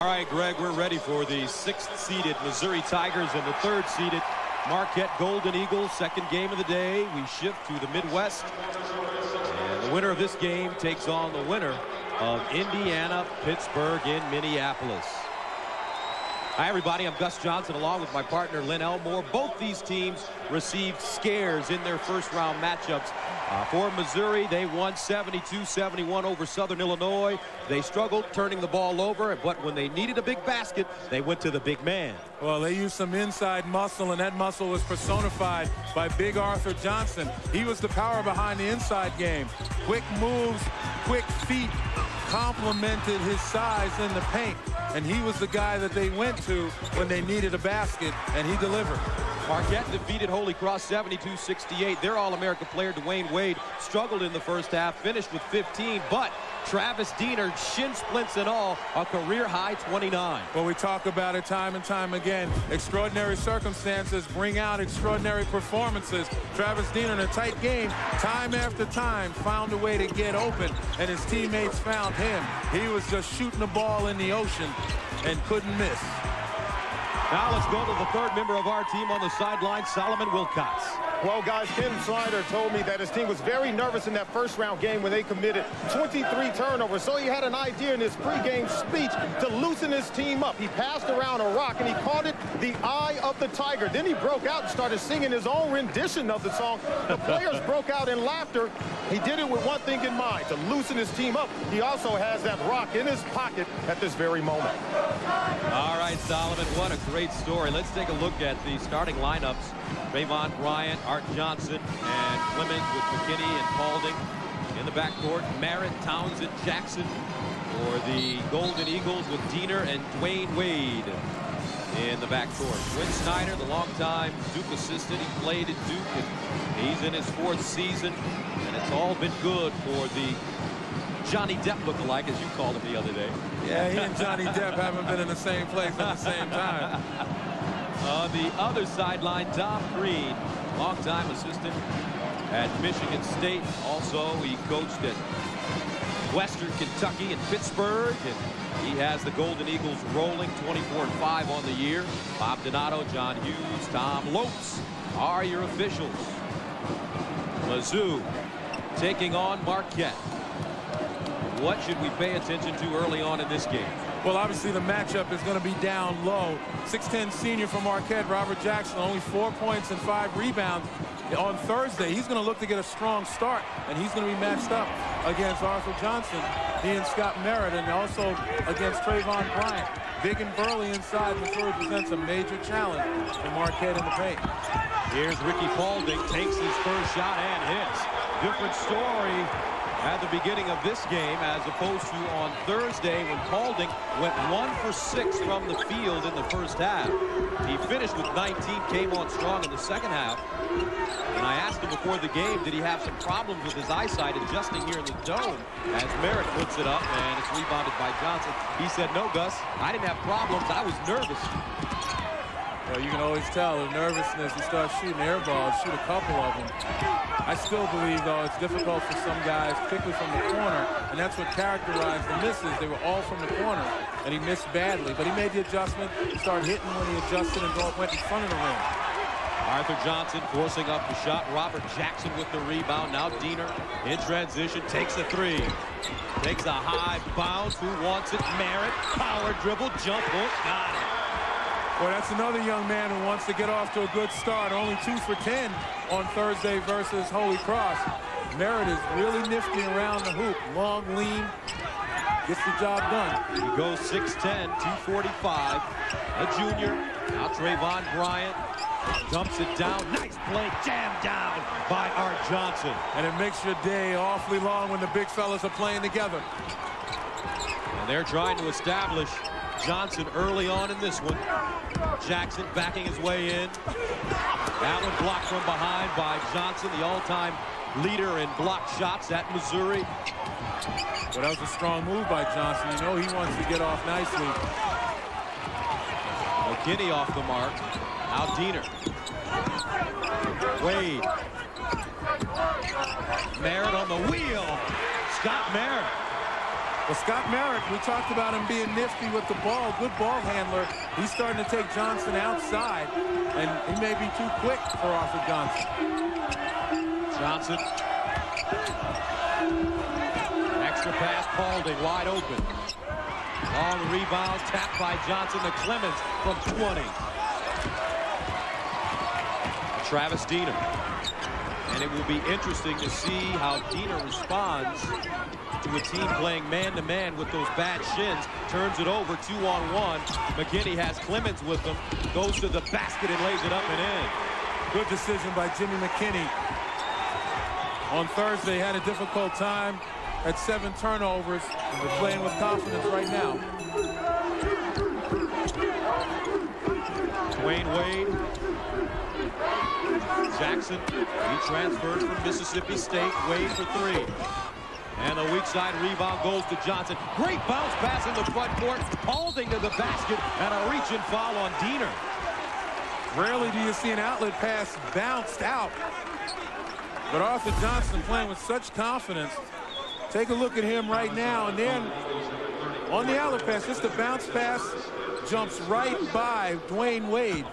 All right, Greg, we're ready for the 6th-seeded Missouri Tigers and the 3rd-seeded Marquette Golden Eagles. Second game of the day. We shift to the Midwest. And the winner of this game takes on the winner of Indiana-Pittsburgh in Minneapolis. Hi, everybody. I'm Gus Johnson along with my partner, Lynn Elmore. Both these teams received scares in their first-round matchups. For Missouri, they won 72-71 over Southern Illinois. They struggled turning the ball over, but when they needed a big basket, they went to the big man. Well, they used some inside muscle, and that muscle was personified by Big Arthur Johnson. He was the power behind the inside game. Quick moves, quick feet, complemented his size in the paint. And he was the guy that they went to when they needed a basket, and he delivered. Marquette defeated Holy Cross 72-68. Their All-America player, Dwayne Wade, struggled in the first half, finished with 15, but Travis Diener, shin splints and all, a career-high 29. Well, we talk about it time and time again. Extraordinary circumstances bring out extraordinary performances. Travis Diener in a tight game, time after time, found a way to get open, and his teammates found him. He was just shooting the ball in the ocean and couldn't miss. Now let's go to the 3rd member of our team on the sideline, Solomon Wilcox. Well, guys, Ken Snyder told me that his team was very nervous in that first-round game when they committed 23 turnovers. So he had an idea in his pregame speech to loosen his team up. He passed around a rock, and he called it the Eye of the Tiger. Then he broke out and started singing his own rendition of the song. The players broke out in laughter. He did it with one thing in mind, to loosen his team up. He also has that rock in his pocket at this very moment. All right, Solomon, what a great story. Let's take a look at the starting lineups. Trayvon Bryant, Art Johnson, and Clemens with McKinney and Paulding in the backcourt. Merritt, Townsend, Jackson for the Golden Eagles with Diener and Dwayne Wade in the backcourt. Quinn Snyder, the longtime Duke assistant, he played at Duke, and he's in his 4th season, and it's all been good for the Johnny Depp lookalike, as you called him the other day. Yeah, he and Johnny Depp haven't been in the same place at the same time. On the other sideline, Tom Green, longtime assistant at Michigan State. Also, he coached at Western Kentucky and Pittsburgh, and he has the Golden Eagles rolling 24-5 on the year. Bob Donato, John Hughes, Tom Lopes are your officials. Mizzou taking on Marquette. What should we pay attention to early on in this game? Well, obviously the matchup is going to be down low. 6'10" senior from Marquette, Robert Jackson, only 4 points and 5 rebounds. On Thursday, he's going to look to get a strong start, and he's going to be matched up against Arthur Johnson, he and Scott Merritt, and also against Trayvon Bryant. Big and burly inside, Missouri presents a major challenge for Marquette in the paint. Here's Ricky Paulding, takes his first shot and hits. Different story at the beginning of this game as opposed to on Thursday when Paulding went 1 for 6 from the field in the first half. He finished with 19, came on strong in the second half. And I asked him before the game, did he have some problems with his eyesight adjusting here in the dome? As Merritt puts it up, and it's rebounded by Johnson. He said, no, Gus, I didn't have problems. I was nervous. Well, you can always tell the nervousness. You start shooting air balls, shoot a couple of them. I still believe, though, it's difficult for some guys, particularly from the corner, and that's what characterized the misses. They were all from the corner, and he missed badly. But he made the adjustment, started hitting when he adjusted, and went in front of the rim. Arthur Johnson forcing up the shot. Robert Jackson with the rebound. Now Diener in transition, takes a 3. Takes a high bounce. Who wants it? Merritt. Power dribble, jump hook. Got it. Well, that's another young man who wants to get off to a good start. Only 2 for 10 on Thursday versus Holy Cross. Merritt is really nifty around the hoop. Long, lean, gets the job done. He goes 6'10", 245. A junior. Now Trayvon Bryant dumps it down. Nice play, jammed down by Art Johnson. And it makes your day awfully long when the big fellas are playing together. And they're trying to establish Johnson early on in this one. Jackson backing his way in. That one blocked from behind by Johnson, the all-time leader in blocked shots at Missouri. Well, that was a strong move by Johnson. You know he wants to get off nicely. McKinney off the mark. Now Diener. Wade. Merritt on the wheel. Scott Merritt. Well, Scott Merrick, we talked about him being nifty with the ball, good ball handler. He's starting to take Johnson outside, and he may be too quick for Arthur Johnson. Johnson. Extra pass, Paulding wide open. Long rebound, tapped by Johnson to Clemens from 20. Travis Diener. And it will be interesting to see how Diener responds to a team playing man-to-man with those bad shins. Turns it over 2-on-1. McKinney has Clemens with him. Goes to the basket and lays it up and in. Good decision by Jimmy McKinney. On Thursday, had a difficult time. Had 7 turnovers. They're playing with confidence right now. Dwayne Wade. Jackson, he transferred from Mississippi State. Wade for 3. And the weak side rebound goes to Johnson. Great bounce pass in the front court. Paulding to the basket and a reach-in foul on Diener. Rarely do you see an outlet pass bounced out. But Arthur Johnson playing with such confidence. Take a look at him right now. And then on the outlet pass, just a bounce pass, jumps right by Dwayne Wade.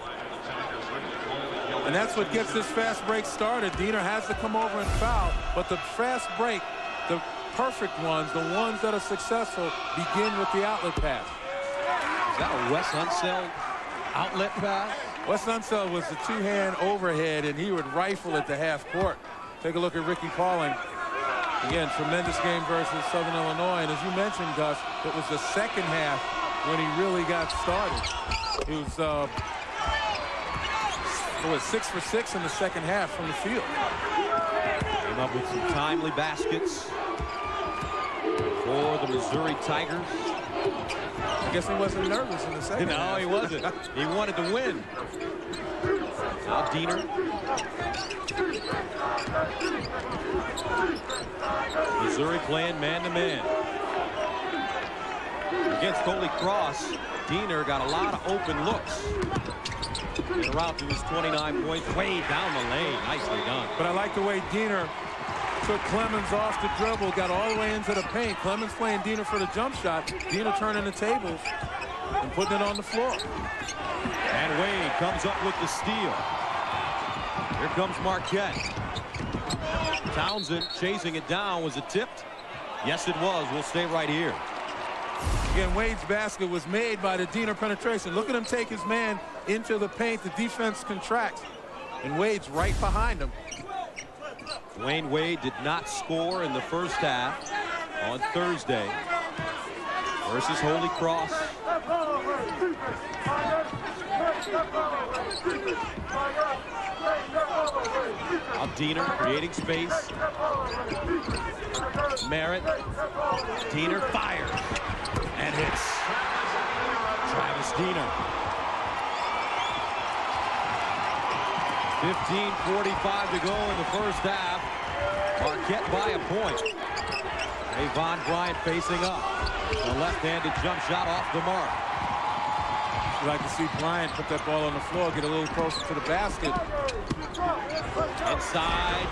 And that's what gets this fast break started. Diener has to come over and foul. But the fast break, the perfect ones, the ones that are successful, begin with the outlet pass. Is that a Wes Unseld outlet pass? Wes Unseld was the two-hand overhead, and he would rifle at the half court. Take a look at Ricky Paulding. Again, tremendous game versus Southern Illinois. And as you mentioned, Gus, it was the second half when he really got started. He was 6 for 6 in the second half from the field. Came up with some timely baskets for the Missouri Tigers. I guess he wasn't nervous in the second half. No, he wasn't. He wanted to win. Now Diener. Missouri playing man-to-man. Against Holy Cross, Diener got a lot of open looks. And around to his 29 points, way down the lane. Nicely done. But I like the way Diener took Clemens off the dribble, got all the way into the paint. Clemens playing Diener for the jump shot. Diener turning the tables and putting it on the floor. And Wade comes up with the steal. Here comes Marquette. Townsend chasing it down. Was it tipped? Yes, it was. We'll stay right here. Again, Wade's basket was made by the Diener penetration. Look at him take his man into the paint. The defense contracts, and Wade's right behind him. Dwayne Wade did not score in the first half on Thursday versus Holy Cross. Now Diener creating space. Merritt. Diener fires and hits. Travis Diener. 15:45 to go in the first half. Marquette by a point. Von Bryant facing up. A left-handed jump shot off the mark. You'd like to see Bryant put that ball on the floor, get a little closer to the basket. Inside.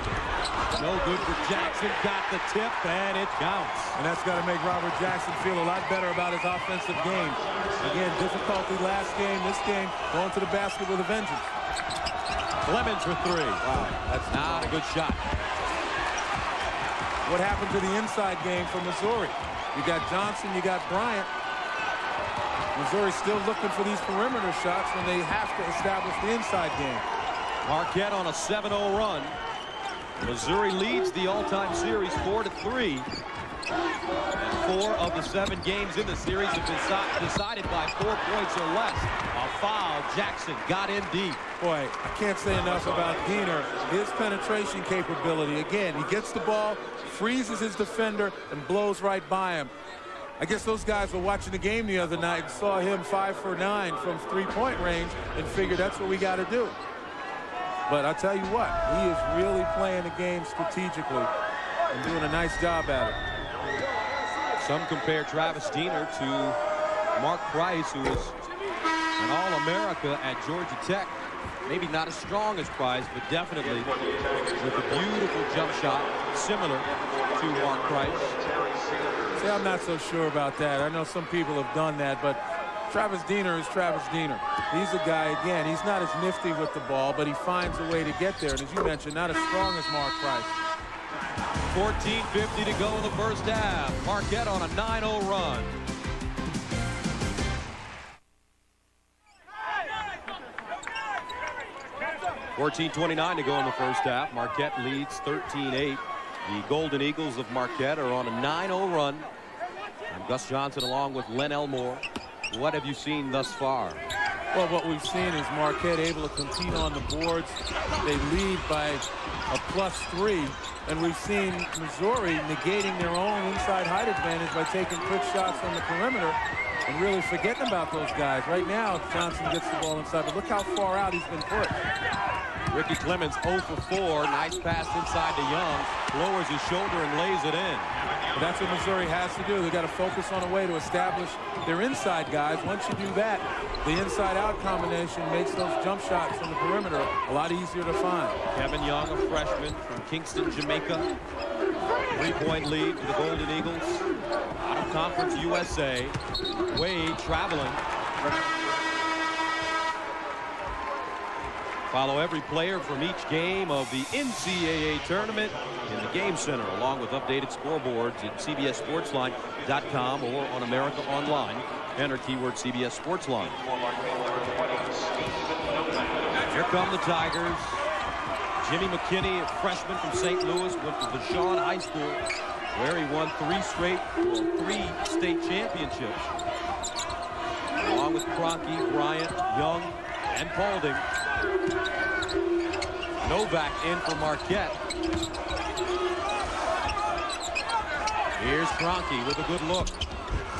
No good for Jackson. Got the tip, and it counts. And that's got to make Robert Jackson feel a lot better about his offensive game. Again, difficulty last game. This game, going to the basket with a vengeance. Clemens for 3. Wow, that's not a good shot. What happened to the inside game for Missouri? You got Johnson, you got Bryant. Missouri still looking for these perimeter shots when they have to establish the inside game. Marquette on a 7-0 run. Missouri leads the all-time series 4-3. And 4 of the 7 games in the series have been decided by 4 points or less. A foul. Jackson got in deep. Boy, I can't say enough about Diener. His penetration capability. Again, he gets the ball, freezes his defender, and blows right by him. I guess those guys were watching the game the other night and saw him 5 for 9 from 3-point range and figured that's what we got to do. But I'll tell you what, he is really playing the game strategically and doing a nice job at it. Some compare Travis Diener to Mark Price, who is an All-America at Georgia Tech. Maybe not as strong as Price, but definitely with a beautiful jump shot, similar to Mark Price. See, Yeah, I'm not so sure about that. I know some people have done that, but Travis Diener is Travis Diener. He's a guy, again, he's not as nifty with the ball, but he finds a way to get there. And as you mentioned, not as strong as Mark Price. 14:50 to go in the first half. Marquette on a 9-0 run. .29 to go in the first half. Marquette leads 13-8. The Golden Eagles of Marquette are on a 9-0 run. And Gus Johnson along with Len Elmore. What have you seen thus far? Well, what we've seen is Marquette able to compete on the boards. They lead by a +3. And we've seen Missouri negating their own inside height advantage by taking quick shots from the perimeter and really forgetting about those guys. Right now, Johnson gets the ball inside, but look how far out he's been put. Ricky Clemens 0 for 4. Nice pass inside to Young. Lowers his shoulder and lays it in. But that's what Missouri has to do. They've got to focus on a way to establish their inside guys. Once you do that, the inside-out combination makes those jump shots from the perimeter a lot easier to find. Kevin Young, a freshman from Kingston, Jamaica. 3-point lead for the Golden Eagles. Out of Conference USA. Wade traveling. Follow every player from each game of the NCAA tournament in the Game Center, along with updated scoreboards at CBSSportsline.com or on America Online. Enter keyword CBS Sportsline. Here come the Tigers. Jimmy McKinney, a freshman from St. Louis, went to Vashon High School, where he won 3 state championships. Along with Kroenke, Bryant, Young, and Paulding. Novak in for Marquette. Here's Kroenke with a good look.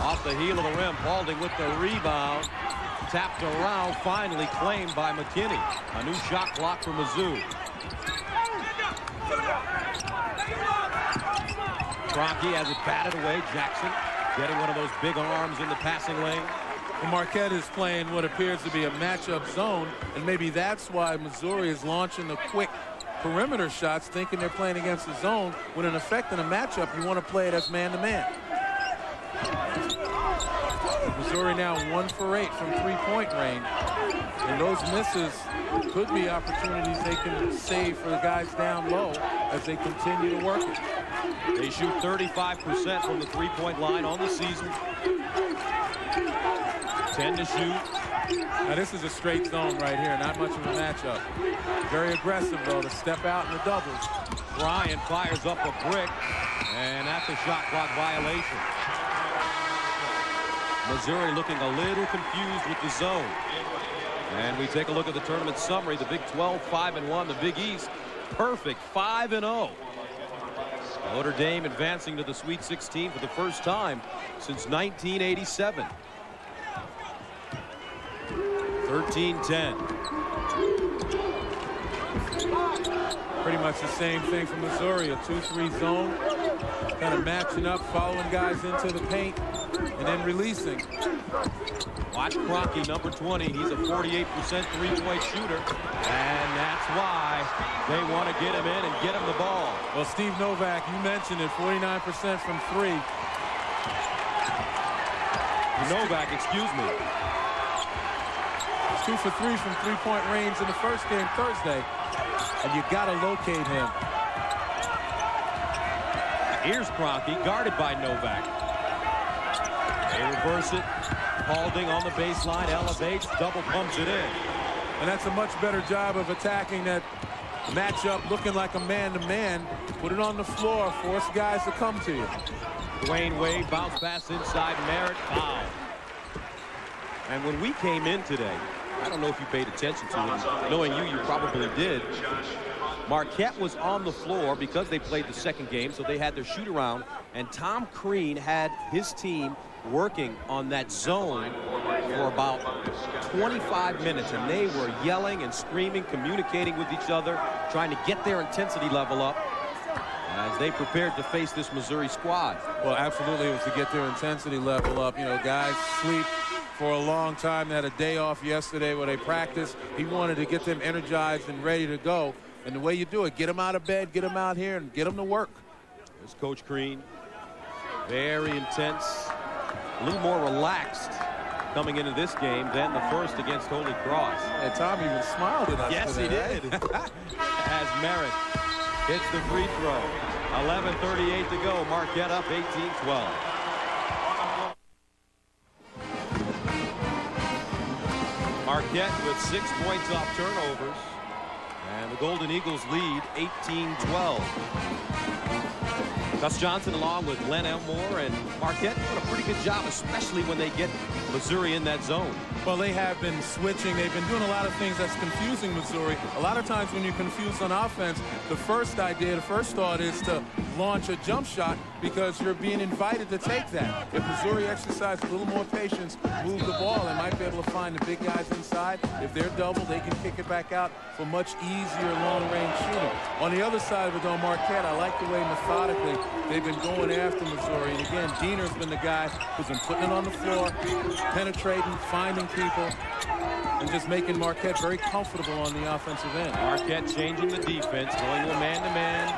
Off the heel of the rim. Paulding with the rebound. Tapped around, finally claimed by McKinney. A new shot clock for Mizzou. Kroenke has it batted away. Jackson getting one of those big arms in the passing lane. Well, Marquette is playing what appears to be a matchup zone, and maybe that's why Missouri is launching the quick perimeter shots, thinking they're playing against the zone, when in effect in a matchup you want to play it as man-to-man. Missouri now 1 for 8 from three-point range, and those misses could be opportunities they can save for the guys down low as they continue to work it. They shoot 35% from the three-point line on the season. 10 to shoot. Now this is a straight zone right here, not much of a matchup. Very aggressive though to step out in the doubles. Bryant fires up a brick, and that's a shot clock violation. Missouri looking a little confused with the zone. And we take a look at the tournament summary. The Big 12 5-1. The Big East perfect 5-0. Notre Dame advancing to the Sweet 16 for the first time since 1987. 13-10. Pretty much the same thing for Missouri, a 2-3 zone, kind of matching up, following guys into the paint, and then releasing. Watch Kroenke, number 20. He's a 48% three-point shooter, and that's why they want to get him in and get him the ball. Well, Steve Novak, you mentioned it, 49% from 3. Novak, excuse me. 2 for 3 from three-point range in the first game Thursday, and you got to locate him. Here's Kroenke, guarded by Novak. They reverse it. Paulding on the baseline, elevates, double pumps it in. And that's a much better job of attacking that matchup, looking like a man-to-man. Put it on the floor, force guys to come to you. Dwayne Wade, bounce pass inside, Merritt, foul. And when we came in today, I don't know if you paid attention to it. Knowing you probably did. Marquette was on the floor because they played the second game, so they had their shoot-around. And Tom Crean had his team working on that zone for about 25 minutes, and they were yelling and screaming, communicating with each other, trying to get their intensity level up as they prepared to face this Missouri squad. Well, absolutely, it was to get their intensity level up. You know, guys sleep for a long time. They had a day off yesterday where they practiced. He wanted to get them energized and ready to go, and the way you do it, get them out of bed, get them out here, and get them to work. There's Coach Crean. Very intense, a little more relaxed coming into this game than the first against Holy Cross. And Tom even smiled at us. Yes, he did. As Merritt hits the free throw. 11:38 to go. Marquette up 18-12. Marquette with 6 points off turnovers. And the Golden Eagles lead 18-12. Gus Johnson along with Len Elmore and Marquette doing a pretty good job, especially when they get Missouri in that zone. Well, they have been switching. They've been doing a lot of things that's confusing Missouri. A lot of times when you're confused on offense, the first thought is to launch a jump shot because you're being invited to take that. If Missouri exercises a little more patience, move the ball, they might be able to find the big guys inside. If they're doubled, they can kick it back out for much easier long-range shooting. On the other side of it, though, Marquette, I like the way methodically they've been going after Missouri. And again, Diener's been the guy who's been putting it on the floor, penetrating, finding people, and just making Marquette very comfortable on the offensive end. Marquette changing the defense, going to a man-to-man.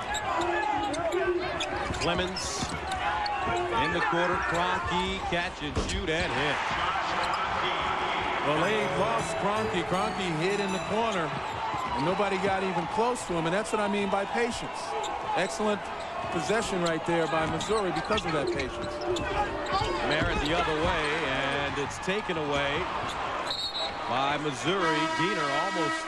Clemens in the quarter. Kroenke, catch and shoot and hit. Well, they lost Kroenke. Kroenke hid in the corner, and nobody got even close to him, and that's what I mean by patience. Excellent possession right there by Missouri because of that patience. Merritt the other way, and it's taken away by Missouri. Diener almost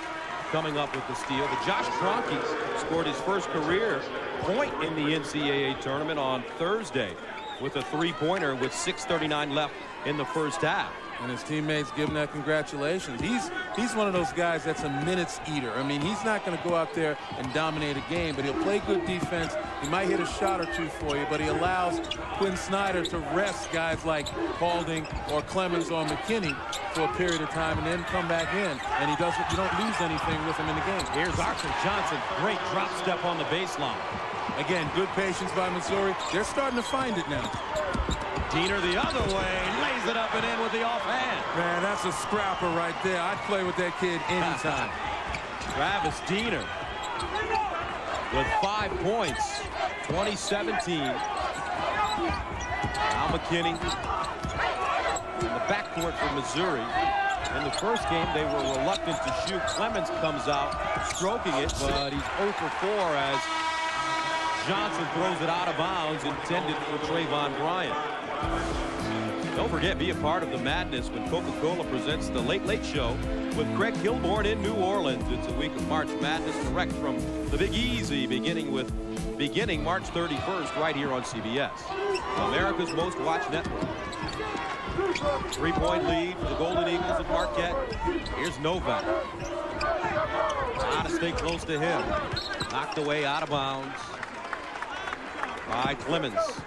coming up with the steal. But Josh Kroenke scored his first career point in the NCAA tournament on Thursday with a three-pointer with 6:39 left in the first half. And his teammates give him that congratulations. He's one of those guys that's a minutes eater. I mean, he's not going to go out there and dominate a game, but he'll play good defense. He might hit a shot or two for you, but he allows Quinn Snyder to rest guys like Paulding or Clemens or McKinney for a period of time and then come back in. And you don't lose anything with him in the game. Here's Arthur Johnson. Great drop step on the baseline. Again, good patience by Missouri. They're starting to find it now. Diener the other way, lays it up and in with the offhand. Man, that's a scrapper right there. I'd play with that kid anytime. Travis Diener with 5 points, 2017. Now McKinney in the backcourt for Missouri. In the first game, they were reluctant to shoot. Clemens comes out stroking it, but he's 0 for 4 as Johnson throws it out of bounds, intended for Trayvon Bryant. Don't forget, be a part of the madness when Coca-Cola presents the Late Late Show with Craig Kilborn in New Orleans. It's a week of March Madness direct from the Big Easy, beginning March 31st right here on CBS, America's most watched network. 3-point lead for the Golden Eagles at Marquette. Here's Novak. Gotta stay close to him. Knocked away out of bounds by Clemens.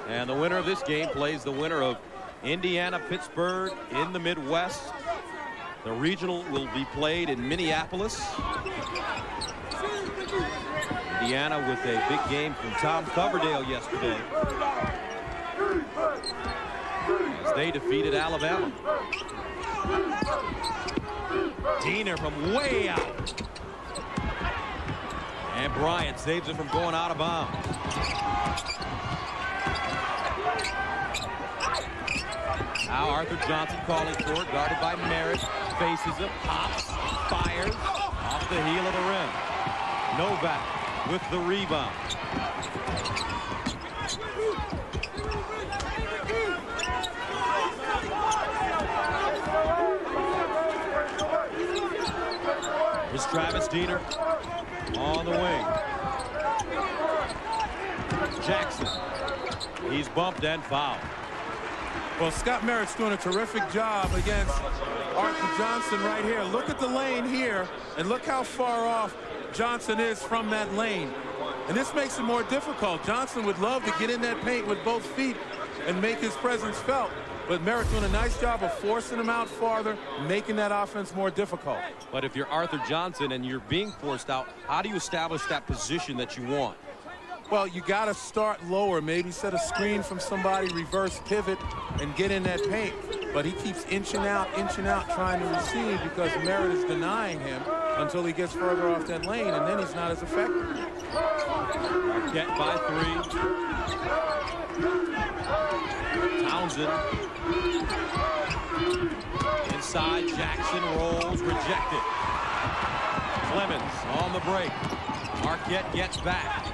And the winner of this game plays the winner of Indiana-Pittsburgh in the Midwest. The regional will be played in Minneapolis. Indiana with a big game from Tom Coverdale yesterday as they defeated Alabama. Diener from way out. And Bryant saves it from going out of bounds. Now Arthur Johnson calling for it, guarded by Merritt, faces him, pops, fires, off the heel of the rim. Novak with the rebound. Here's Travis Diener on the wing. Jackson, he's bumped and fouled. Well, Scott Merritt's doing a terrific job against Arthur Johnson right here. Look at the lane here, and look how far off Johnson is from that lane. And this makes it more difficult. Johnson would love to get in that paint with both feet and make his presence felt. But Merritt's doing a nice job of forcing him out farther, making that offense more difficult. But if you're Arthur Johnson and you're being forced out, how do you establish that position that you want? Well, you got to start lower. Maybe set a screen from somebody, reverse pivot, and get in that paint. But he keeps inching out, trying to receive because Merritt is denying him until he gets further off that lane, and then he's not as effective. Marquette by 3. Townsend. Inside, Jackson rolls, rejected. Clemens on the break. Marquette gets back.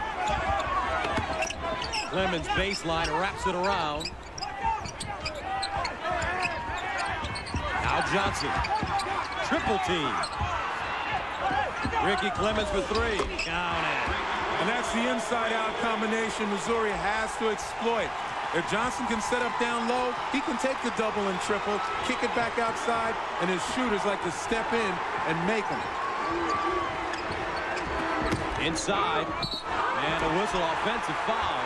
Clemens baseline, wraps it around. Now Johnson. Triple team. Ricky Clemens for three. Count it. And that's the inside-out combination Missouri has to exploit. If Johnson can set up down low, he can take the double and triple, kick it back outside, and his shooters like to step in and make them. Inside, and a whistle, offensive foul.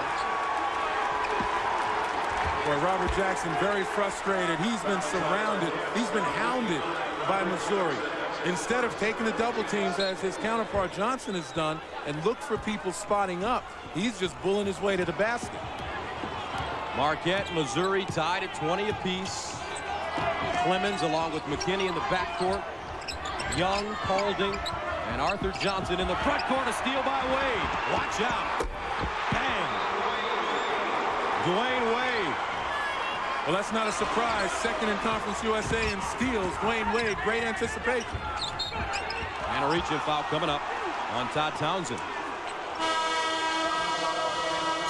Boy, Robert Jackson very frustrated. He's been surrounded. He's been hounded by Missouri. Instead of taking the double teams as his counterpart Johnson has done and look for people spotting up, he's just bulling his way to the basket. Marquette, Missouri tied at 20 apiece. Clemens along with McKinney in the backcourt. Young, Paulding, and Arthur Johnson in the front court. A steal by Wade. Watch out. Bang. Dwayne Wade. Well, that's not a surprise. Second in Conference USA in steals. Dwayne Wade, great anticipation. And a reach-in foul coming up on Todd Townsend.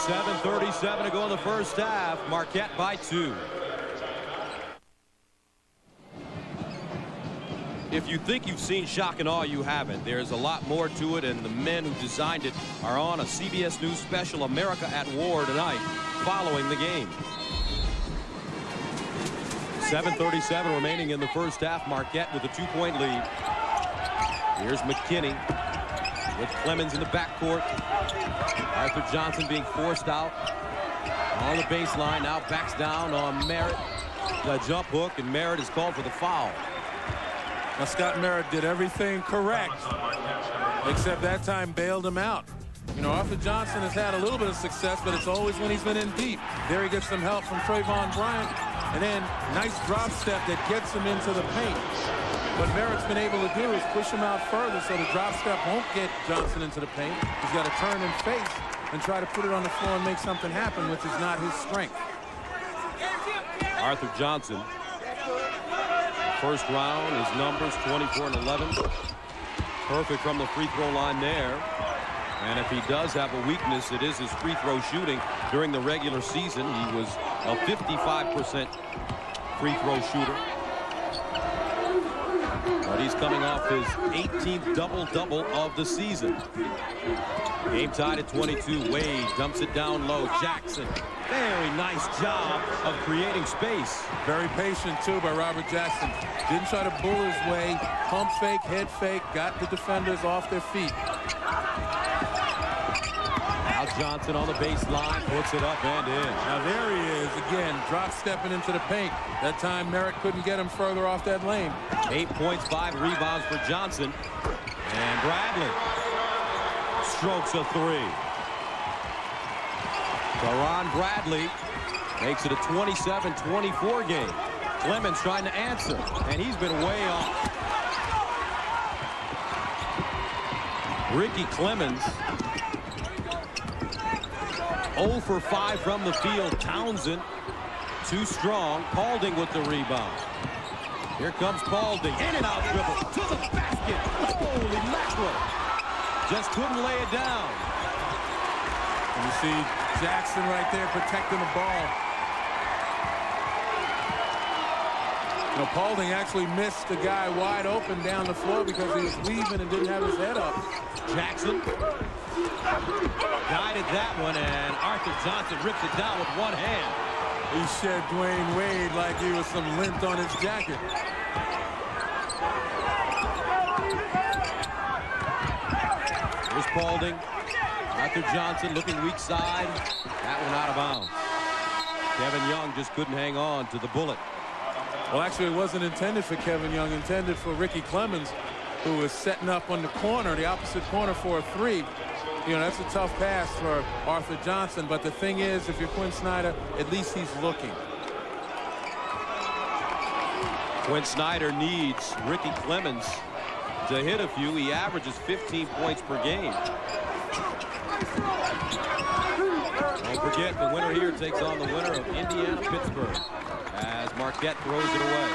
7:37 to go in the first half. Marquette by 2. If you think you've seen shock and awe, you haven't. There's a lot more to it, and the men who designed it are on a CBS News special, America at War, tonight, following the game. 7:37 remaining in the first half. Marquette with a 2-point lead. Here's McKinney with Clemens in the backcourt. Arthur Johnson being forced out on the baseline. Now backs down on Merritt. The jump hook, and Merritt is called for the foul. Now Scott Merritt did everything correct, except that time bailed him out. You know, Arthur Johnson has had a little bit of success, but it's always when he's been in deep. There he gets some help from Trayvon Bryant, and then nice drop step that gets him into the paint. What Merritt's been able to do is push him out further so the drop step won't get Johnson into the paint. He's got to turn and face and try to put it on the floor and make something happen, which is not his strength. Arthur Johnson. First round, his numbers 24 and 11. Perfect from the free throw line there. And if he does have a weakness, it is his free throw shooting. During the regular season, he was a 55% free throw shooter. But he's coming off his 18th double-double of the season. Game tied at 22. Wade dumps it down low. Jackson. Very nice job of creating space. Very patient, too, by Robert Jackson. Didn't try to bull his way. Pump fake, head fake. Got the defenders off their feet. Now Johnson on the baseline. Puts it up and in. Now there he is again. Drop stepping into the paint. That time Merritt couldn't get him further off that lane. 8 points, 5 rebounds for Johnson. And Bradley strokes a three. Deron Bradley makes it a 27-24 game. Clemens trying to answer, and he's been way off. Ricky Clemens 0 for 5 from the field. Townsend too strong. Paulding with the rebound. Here comes Paulding. In and out dribble to the basket. Holy mackerel. Just couldn't lay it down. And you see Jackson right there protecting the ball. You know, Paulding actually missed the guy wide open down the floor because he was weaving and didn't have his head up. Jackson guided that one, and Arthur Johnson rips it down with one hand. He shed Dwayne Wade like he was some lint on his jacket. Here's Paulding. Arthur Johnson looking weak side. That one out of bounds. Kevin Young just couldn't hang on to the bullet. Well, actually, it wasn't intended for Kevin Young. Intended for Ricky Clemens, who was setting up on the corner, the opposite corner for a three. You know, that's a tough pass for Arthur Johnson. But the thing is, if you're Quinn Snyder, at least he's looking. Quinn Snyder needs Ricky Clemens to hit a few. He averages 15 points per game. Don't forget, the winner here takes on the winner of Indiana-Pittsburgh as Marquette throws it away.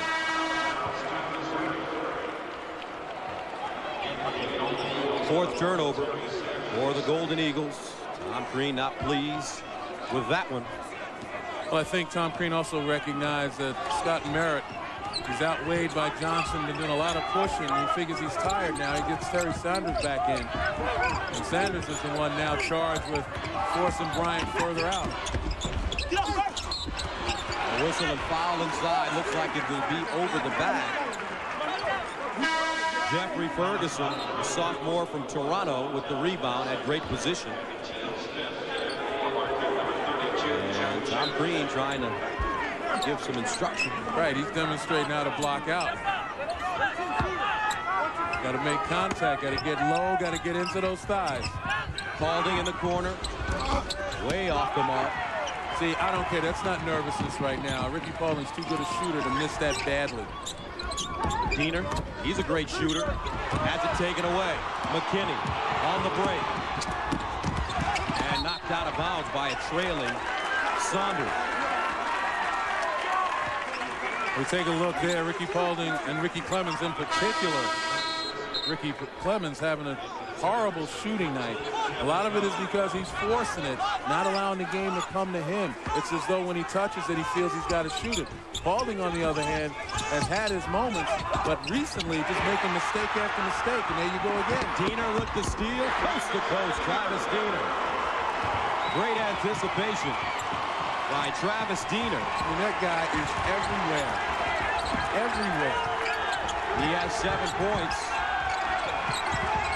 Fourth turnover for the Golden Eagles. Tom Crean not pleased with that one. Well, I think Tom Crean also recognized that Scott Merritt is outweighed by Johnson. Been doing a lot of pushing. He figures he's tired now. He gets Terry Sanders back in. And Sanders is the one now charged with forcing Bryant further out. A whistle and foul inside. Looks like it will be over the bag. Jeffrey Ferguson, a sophomore from Toronto, with the rebound at great position. And Tom Crean trying to give some instruction. Right, he's demonstrating how to block out. Got to make contact, got to get low, got to get into those thighs. Paulding in the corner, way off the mark. See, I don't care. That's not nervousness right now. Ricky Paulding's too good a shooter to miss that badly. Diener, he's a great shooter. Has it taken away. McKinney on the break. And knocked out of bounds by a trailing Saunders. We take a look there. Ricky Paulding and Ricky Clemens in particular. Ricky Clemens having a horrible shooting night. A lot of it is because he's forcing it, not allowing the game to come to him. It's as though when he touches it, he feels he's got to shoot it. Paulding, on the other hand, has had his moments, but recently just making mistake after mistake, and there you go again. Diener with the steal, coast to coast, Travis Diener. Great anticipation by Travis Diener. I mean, that guy is everywhere. Everywhere. He has 7 points.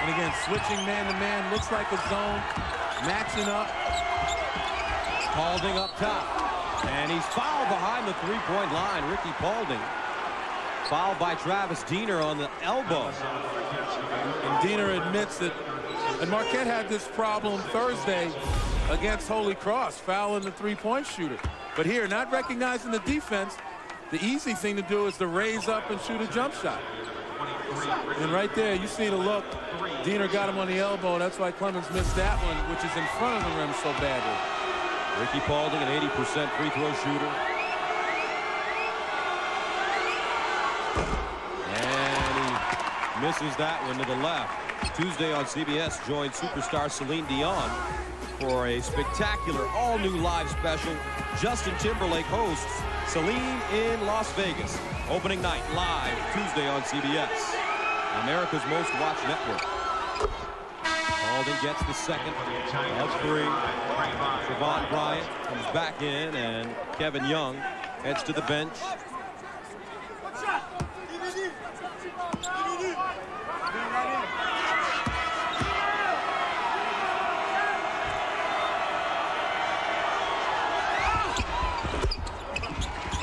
And again, switching man-to-man, looks like a zone, matching up. Paulding up top. And he's fouled behind the three-point line. Ricky Paulding fouled by Travis Diener on the elbow. And Diener admits that, and Marquette had this problem Thursday against Holy Cross, fouling the three-point shooter. But here, not recognizing the defense, the easy thing to do is to raise up and shoot a jump shot. And right there, you see the look. Diener got him on the elbow. That's why Clemens missed that one, which is in front of the rim so badly. Ricky Paulding, an 80% free throw shooter. And he misses that one to the left. Tuesday on CBS joined superstar Celine Dion for a spectacular all-new live special. Justin Timberlake hosts Celine in Las Vegas. Opening night live Tuesday on CBS, America's most watched network. Paulding gets the second of 3. Trevon Bryant comes back in, and Kevin Young heads to the bench.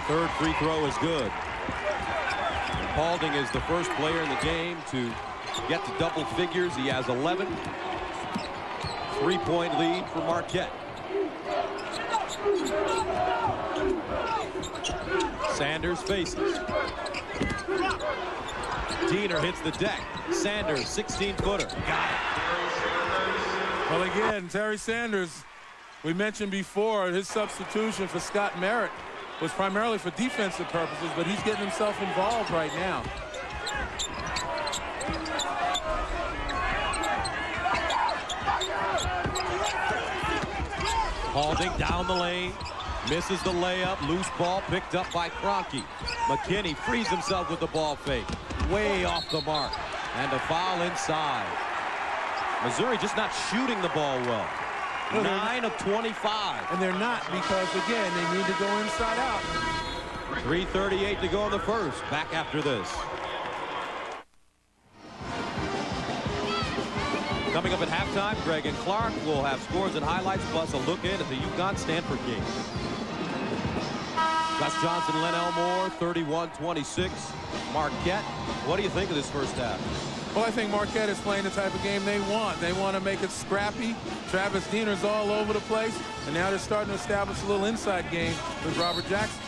Third free throw is good. And Paulding is the first player in the game to get to double figures. He has 11. 3-point lead for Marquette. Sanders faces. Diener hits the deck. Sanders, 16-footer. Got it. Well, again, Terry Sanders, we mentioned before, his substitution for Scott Merritt was primarily for defensive purposes, but he's getting himself involved right now. Paulding down the lane, misses the layup, loose ball picked up by Kroenke. McKinney frees himself with the ball fake, way off the mark, and a foul inside. Missouri just not shooting the ball well. 9 of 25. And they're not because, again, they need to go inside out. 3:38 to go in the first. Back after this. Coming up at halftime, Greg and Clark will have scores and highlights, plus a look in at the UConn-Stanford game. Gus Johnson, Len Elmore, 31-26. Marquette, what do you think of this first half? Well, I think Marquette is playing the type of game they want. They want to make it scrappy. Travis Diener's all over the place. And now they're starting to establish a little inside game with Robert Jackson.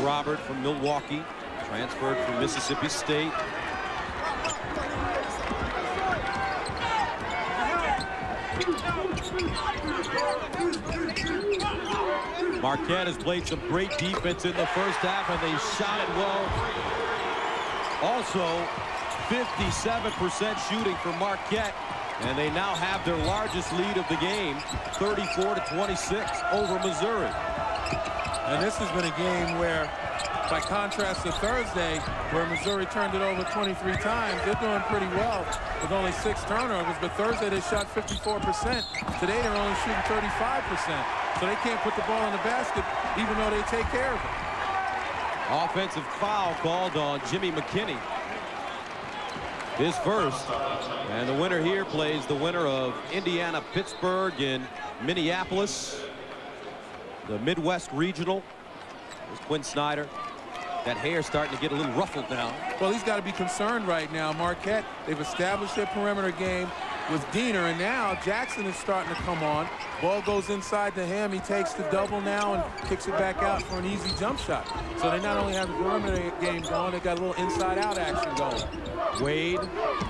Robert from Milwaukee, transferred from Mississippi State. Marquette has played some great defense in the first half, and they shot it well. Also, 57% shooting for Marquette, and they now have their largest lead of the game, 34-26 over Missouri. And this has been a game where, by contrast to Thursday, where Missouri turned it over 23 times, they're doing pretty well with only 6 turnovers. But Thursday they shot 54%. Today they're only shooting 35%. So they can't put the ball in the basket even though they take care of it. Offensive foul called on Jimmy McKinney. His first. And the winner here plays the winner of Indiana-Pittsburgh in Minneapolis. The Midwest Regional. There's Quinn Snyder. That hair starting to get a little ruffled now. Well, he's got to be concerned right now. Marquette, they've established their perimeter game with Diener, and now Jackson is starting to come on. Ball goes inside to him. He takes the double now and kicks it back out for an easy jump shot. So they not only have the perimeter game going, they got a little inside-out action going. Wade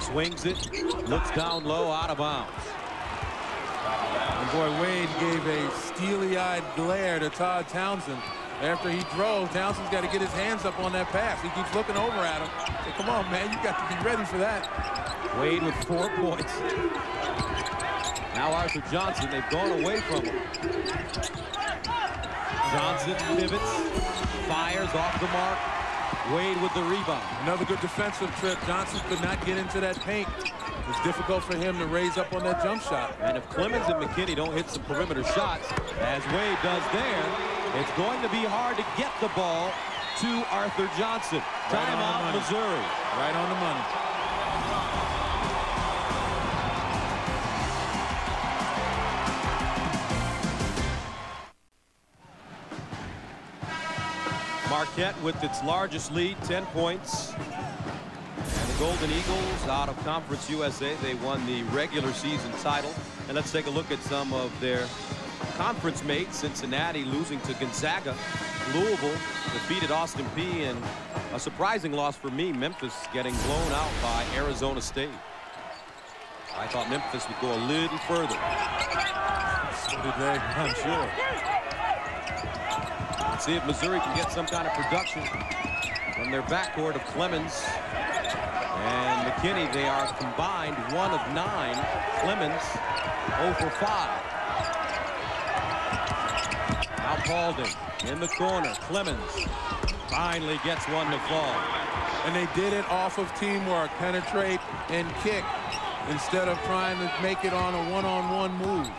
swings it, looks down low, out of bounds. And boy, Wade gave a steely-eyed glare to Todd Townsend. After he drove, Townsend's got to get his hands up on that pass. He keeps looking over at him. Say, come on, man, you got to be ready for that. Wade with 4 points. Now Arthur Johnson, they've gone away from him. Johnson pivots, fires off the mark. Wade with the rebound. Another good defensive trip. Johnson could not get into that paint. It's difficult for him to raise up on that jump shot. And if Clemens and McKinney don't hit some perimeter shots, as Wade does there, it's going to be hard to get the ball to Arthur Johnson. Timeout, Missouri. Right on the money. Marquette with its largest lead, 10 points. And the Golden Eagles out of Conference USA. They won the regular season title. And let's take a look at some of their conference mates. Cincinnati losing to Gonzaga. Louisville defeated Austin Peay, and a surprising loss for me, Memphis getting blown out by Arizona State. I thought Memphis would go a little further. So did they, I'm sure. Let's see if Missouri can get some kind of production from their backcourt of Clemens and McKinney. They are combined 1 of 9. Clemens 0 for 5. Now Paulding in the corner. Clemens finally gets one to fall. And they did it off of teamwork, penetrate and kick, instead of trying to make it on a one-on-one move.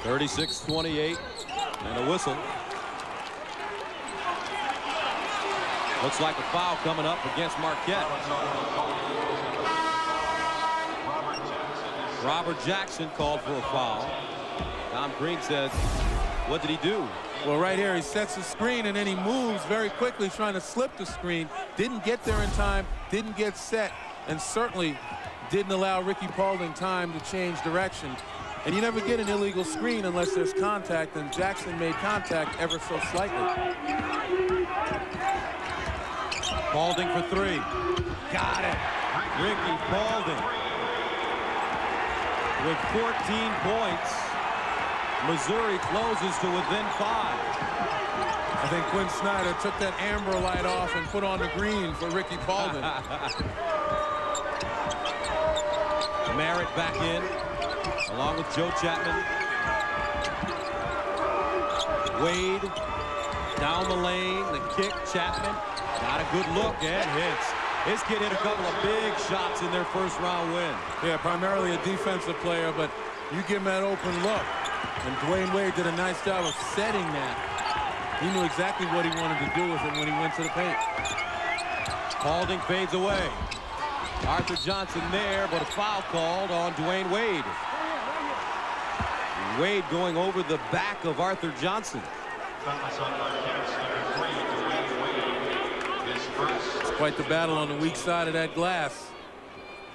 36-28 and a whistle. Looks like a foul coming up against Marquette. Robert Jackson called for a foul. Tom Green says, what did he do? Well, right here, he sets the screen, and then he moves very quickly, trying to slip the screen. Didn't get there in time, didn't get set, and certainly didn't allow Ricky Paulding time to change direction. And you never get an illegal screen unless there's contact, and Jackson made contact ever so slightly. Paulding for 3. Got it. Ricky Paulding with 14 points. Missouri closes to within 5. I think Quinn Snyder took that amber light off and put on the green for Ricky Paulding. Merritt back in, along with Joe Chapman. Wade down the lane, the kick, Chapman got a good look and hits. This kid hit a couple of big shots in their first round win. Yeah, primarily a defensive player, but you give him that open look. And Dwayne Wade did a nice job of setting that. He knew exactly what he wanted to do with it when he went to the paint. Paulding fades away. Arthur Johnson there, but a foul called on Dwayne Wade. Wade going over the back of Arthur Johnson. It's quite the battle on the weak side of that glass.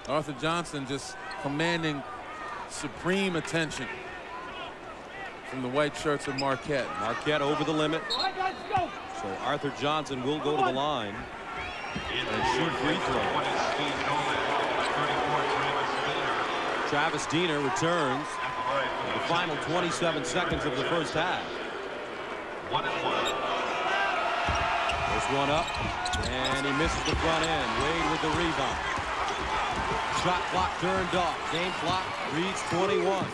Arthur Johnson just commanding supreme attention from the white shirts of Marquette. Marquette over the limit. So Arthur Johnson will go to the line and shoot free throws. Travis Diener returns in the final 27 seconds of the first half. First one up, and he misses the front end. Wade with the rebound. Shot clock turned off. Game clock reads 21.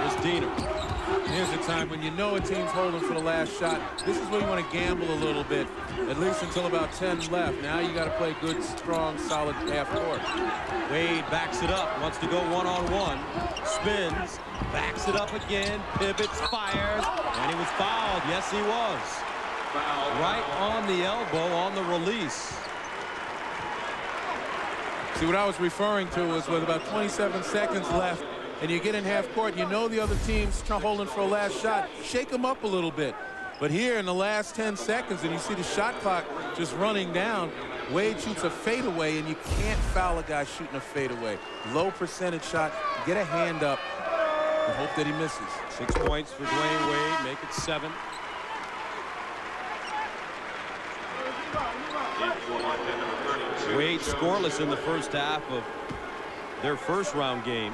Here's Diener. Here's a time when you know a team's holding for the last shot. This is where you want to gamble a little bit, at least until about 10 left. Now you got to play good, strong, solid half court. Wade backs it up, wants to go one-on-one, spins, backs it up again, pivots, fires, and he was fouled. Yes, he was. Right on the elbow on the release. See, what I was referring to was with about 27 seconds left, and you get in half court, you know the other team's holding for a last shot. Shake them up a little bit. But here in the last 10 seconds, and you see the shot clock just running down, Wade shoots a fadeaway, and you can't foul a guy shooting a fadeaway. Low percentage shot. Get a hand up and hope that he misses. 6 points for Dwayne Wade, make it 7. Wade scoreless in the first half of their first round game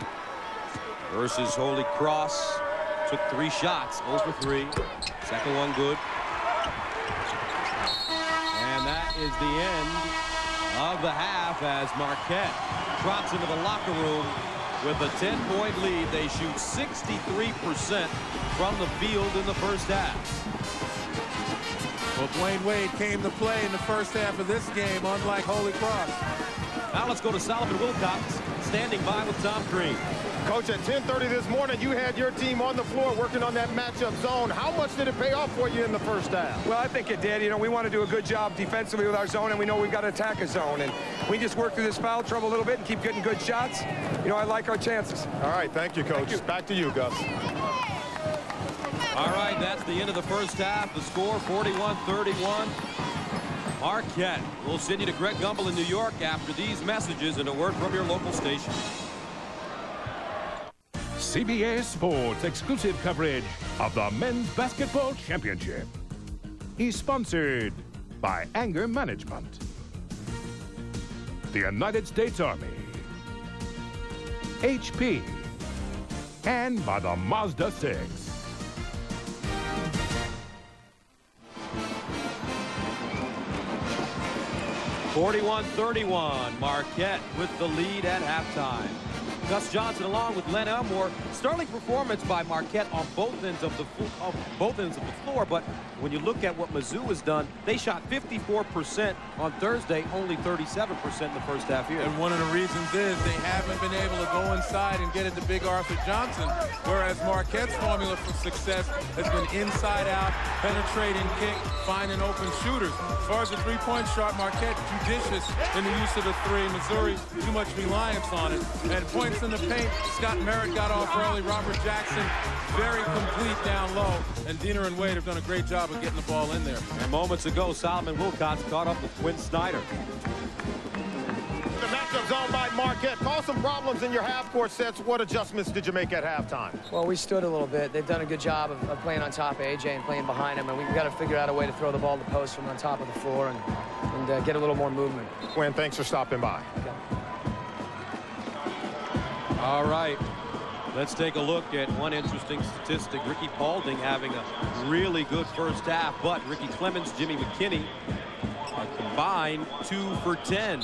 versus Holy Cross. Took 3 shots, 0 for 3. Second one good. And that is the end of the half as Marquette trots into the locker room with a 10-point lead. They shoot 63% from the field in the first half. Well, Dwayne Wade came to play in the first half of this game, unlike Holy Cross. Now let's go to Solomon Wilcox, standing by with Tom Green. Coach, at 10:30 this morning, you had your team on the floor working on that matchup zone. How much did it pay off for you in the first half? Well, I think it did. You know, we want to do a good job defensively with our zone, and we know we've got to attack a zone. And we just work through this foul trouble a little bit and keep getting good shots. You know, I like our chances. All right, thank you, Coach. Back to you, Gus. All right, that's the end of the first half. The score, 41-31. Marquette. We'll send you to Greg Gumbel in New York after these messages and a word from your local station. CBS Sports exclusive coverage of the Men's Basketball Championship is sponsored by Anger Management, the United States Army, HP, and by the Mazda 6. (41-31). Marquette with the lead at halftime. Gus Johnson along with Len Elmore. Sterling performance by Marquette on both ends of the floor. But when you look at what Mizzou has done, they shot 54% on Thursday, only 37% in the first half here. And one of the reasons is they haven't been able to go inside and get it to Big Arthur Johnson, whereas Marquette's formula for success has been inside out, penetrating kick, finding open shooters. As far as the three-point shot, Marquette judicious in the use of the three. Missouri too much reliance on it. And points in the paint, Scott Merritt got off early. Robert Jackson very complete down low. And Diener and Wade have done a great job of getting the ball in there. And moments ago, Solomon Wilcox caught up with Quinn Snyder. The matchup zone by Marquette caused some problems in your half-court sets. What adjustments did you make at halftime? Well, we stood a little bit. They've done a good job of playing on top of AJ and playing behind him, and we've got to figure out a way to throw the ball to the post from on top of the floor and get a little more movement. Quinn, thanks for stopping by. Okay. All right, let's take a look at one interesting statistic. Ricky Paulding having a really good first half, but Ricky Clemens, Jimmy McKinney are combined 2 for 10.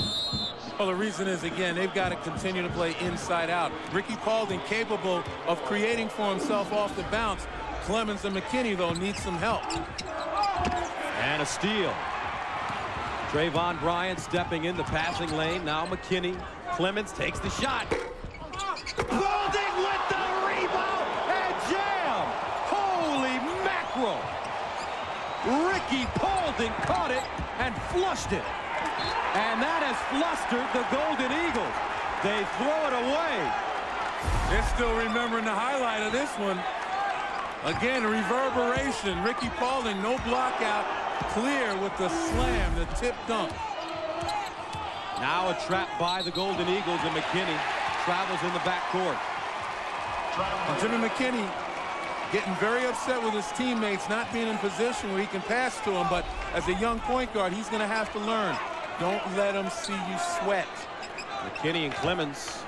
Well, the reason is, again, they've got to continue to play inside out. Ricky Paulding capable of creating for himself off the bounce. Clemens and McKinney, though, need some help. And a steal. Trayvon Bryant stepping in the passing lane. Now McKinney. Clemens takes the shot. Paulding with the rebound and jam. Holy mackerel. Ricky Paulding caught it and flushed it. And that has flustered the Golden Eagles. They throw it away. They're still remembering the highlight of this one. Again, reverberation. Ricky Paulding, no block out. Clear with the slam, the tip dunk. Now a trap by the Golden Eagles, and McKinney travels in the backcourt. And Jimmy McKinney getting very upset with his teammates not being in position where he can pass to them. But as a young point guard, he's going to have to learn. Don't let them see you sweat. McKinney and Clemens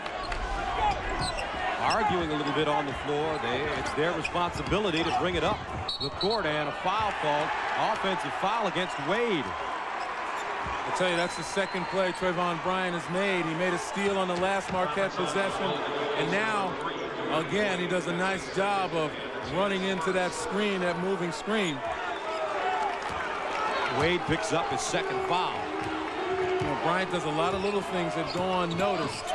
arguing a little bit on the floor. It's their responsibility to bring it up the court, and a foul called. Offensive foul against Wade. I tell you, that's the second play Trayvon Bryant has made. He made a steal on the last Marquette possession, and now, again, he does a nice job of running into that screen, that moving screen. Wade picks up his second foul. You know, Bryant does a lot of little things that go unnoticed,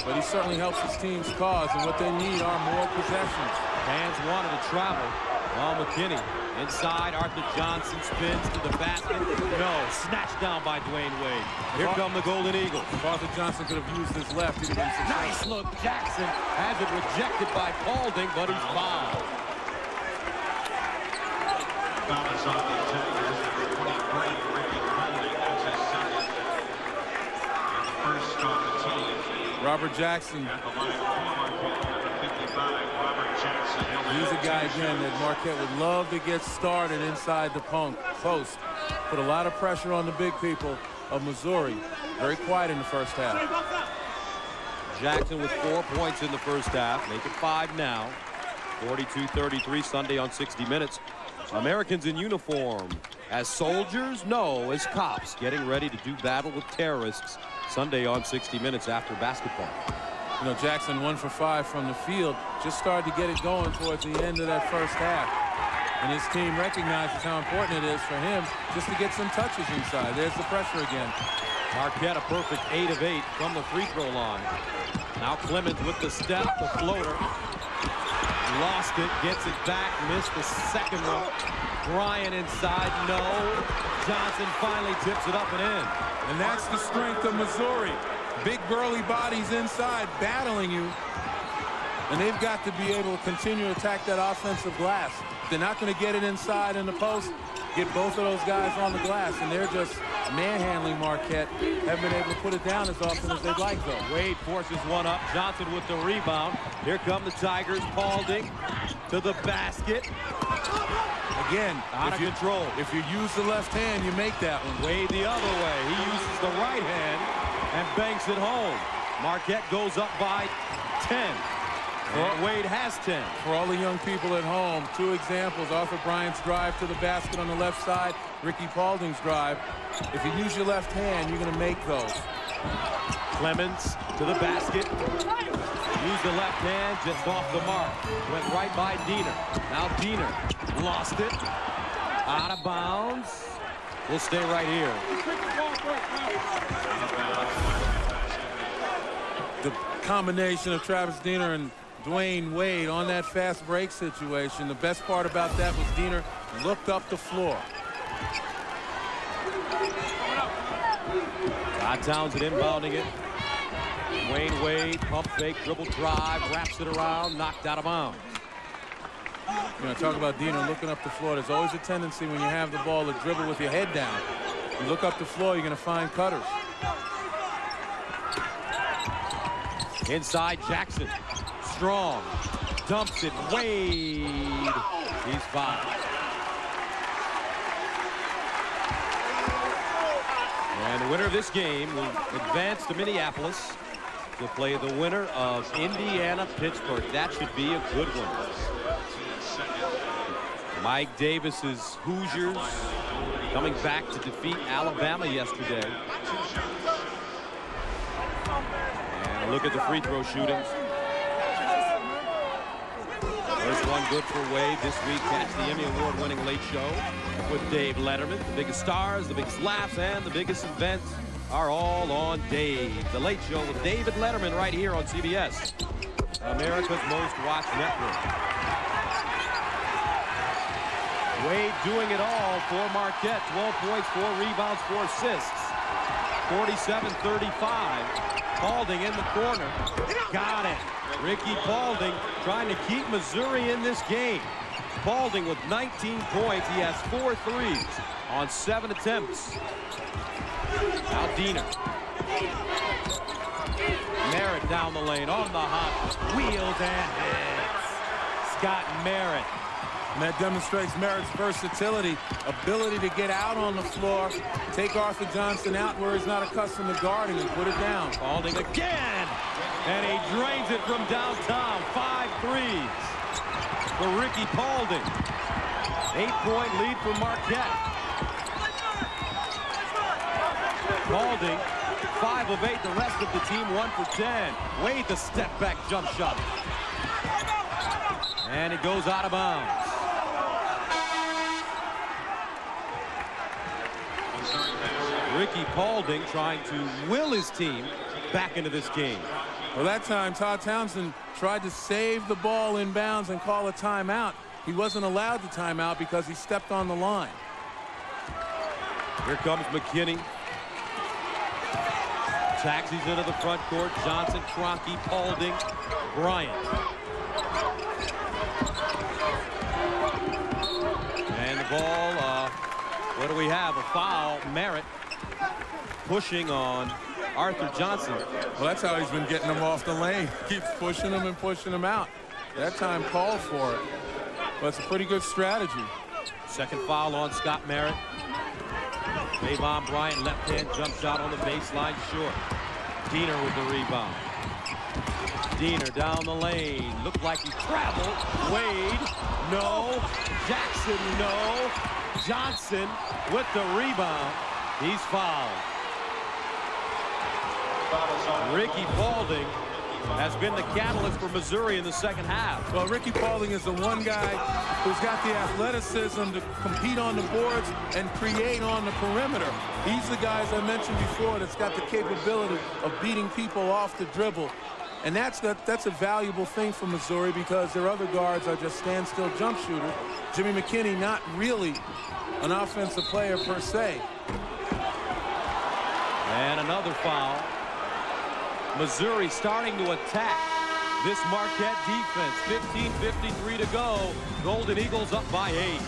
but he certainly helps his team's cause, and what they need are more possessions. Fans wanted to travel. Well, McKinney inside. Arthur Johnson spins to the basket. No, snatched down by Dwayne Wade. Here come the Golden Eagles. If Arthur Johnson could have used his left, he'd have been successful. Nice look. Jackson has it rejected by Paulding, but he's fouled. Robert Jackson. He's a guy, again, that Marquette would love to get started inside the post. Put a lot of pressure on the big people of Missouri. Very quiet in the first half. Jackson with 4 points in the first half. Make it 5 now. 42-33 Sunday on 60 Minutes. Americans in uniform. As soldiers? No, as cops. Getting ready to do battle with terrorists. Sunday on 60 Minutes after basketball. You know, Jackson 1 for 5 from the field. Just started to get it going towards the end of that first half. And his team recognizes how important it is for him just to get some touches inside. There's the pressure again. Marquette a perfect 8 of 8 from the free throw line. Now Clemens with the step, the floater. Lost it, gets it back, missed the second one. Bryant inside, no. Johnson finally tips it up and in. And that's the strength of Missouri. Big burly bodies inside battling you. And they've got to be able to continue to attack that offensive glass. They're not going to get it inside in the post. Get both of those guys on the glass, and they're just manhandling Marquette. Haven't been able to put it down as often as they'd like, though. Wade forces one up. Johnson with the rebound. Here come the Tigers. Paulding to the basket. Again, out of control. If you use the left hand, you make that one. Wade the other way. He uses the right hand and banks it home. Marquette goes up by 10. Wade has 10. For all the young people at home, 2 examples. Arthur Bryant's drive to the basket on the left side. Ricky Paulding's drive. If you use your left hand, you're going to make those. Clemens to the basket. Used the left hand, just off the mark. Went right by Diener. Now Diener lost it. Out of bounds. We'll stay right here. The combination of Travis Diener and Dwayne Wade on that fast break situation. The best part about that was Diener looked up the floor. Todd Townsend inbounding it. Dwayne Wade, pump fake, dribble drive, wraps it around, knocked out of bounds. You know, talk about Diener looking up the floor. There's always a tendency when you have the ball to dribble with your head down. You look up the floor, you're going to find cutters. Inside Jackson. Strong. Dumps it. Wade. He's fouled. And the winner of this game will advance to Minneapolis to play the winner of Indiana-Pittsburgh. That should be a good one. Mike Davis's Hoosiers coming back to defeat Alabama yesterday. And a look at the free throw shootings. First one good for Wade this week. Catch the Emmy Award-winning Late Show with Dave Letterman. The biggest stars, the biggest laughs, and the biggest events are all on Dave. The Late Show with David Letterman right here on CBS, America's most watched network. Wade doing it all for Marquette. 12 points, 4 rebounds, 4 assists. 47-35. Paulding in the corner. Got it. Ricky Paulding trying to keep Missouri in this game. Paulding with 19 points. He has 4 threes on 7 attempts. Now Diener. Merritt down the lane on the hop. Wheels and hits. Scott Merritt And that demonstrates Merritt's versatility, ability to get out on the floor, take Arthur Johnson out where he's not accustomed to guarding and put it down. Paulding again, and he drains it from downtown. 5 threes for Ricky Paulding. 8-point lead for Marquette. Paulding, 5 of 8. The rest of the team 1 for 10. Wade, the step back jump shot. And it goes out of bounds. Ricky Paulding trying to will his team back into this game. Well, that time Todd Townsend tried to save the ball in bounds and call a timeout. He wasn't allowed the timeout because he stepped on the line. Here comes McKinney. Taxis into the front court. Johnson, Kroenke, Paulding, Bryant. And the ball, what do we have? A foul. Merritt pushing on Arthur Johnson. Well, that's how he's been getting them off the lane. Keeps pushing them and pushing them out. That time called for it. But it's a pretty good strategy. Second foul on Scott Merritt. Mayvon Bryant, left-hand jump shot on the baseline, short. Diener with the rebound. Diener down the lane. Looked like he traveled. Wade, no. Jackson, no. Johnson with the rebound. He's fouled. Ricky Paulding has been the catalyst for Missouri in the second half. Well, Ricky Paulding is the one guy who's got the athleticism to compete on the boards and create on the perimeter. He's the guy, as I mentioned before, that's got the capability of beating people off the dribble. And that's a valuable thing for Missouri because their other guards are just standstill jump shooters. Jimmy McKinney, not really an offensive player per se. And another foul. Missouri starting to attack this Marquette defense. 15:53 to go. Golden Eagles up by 8.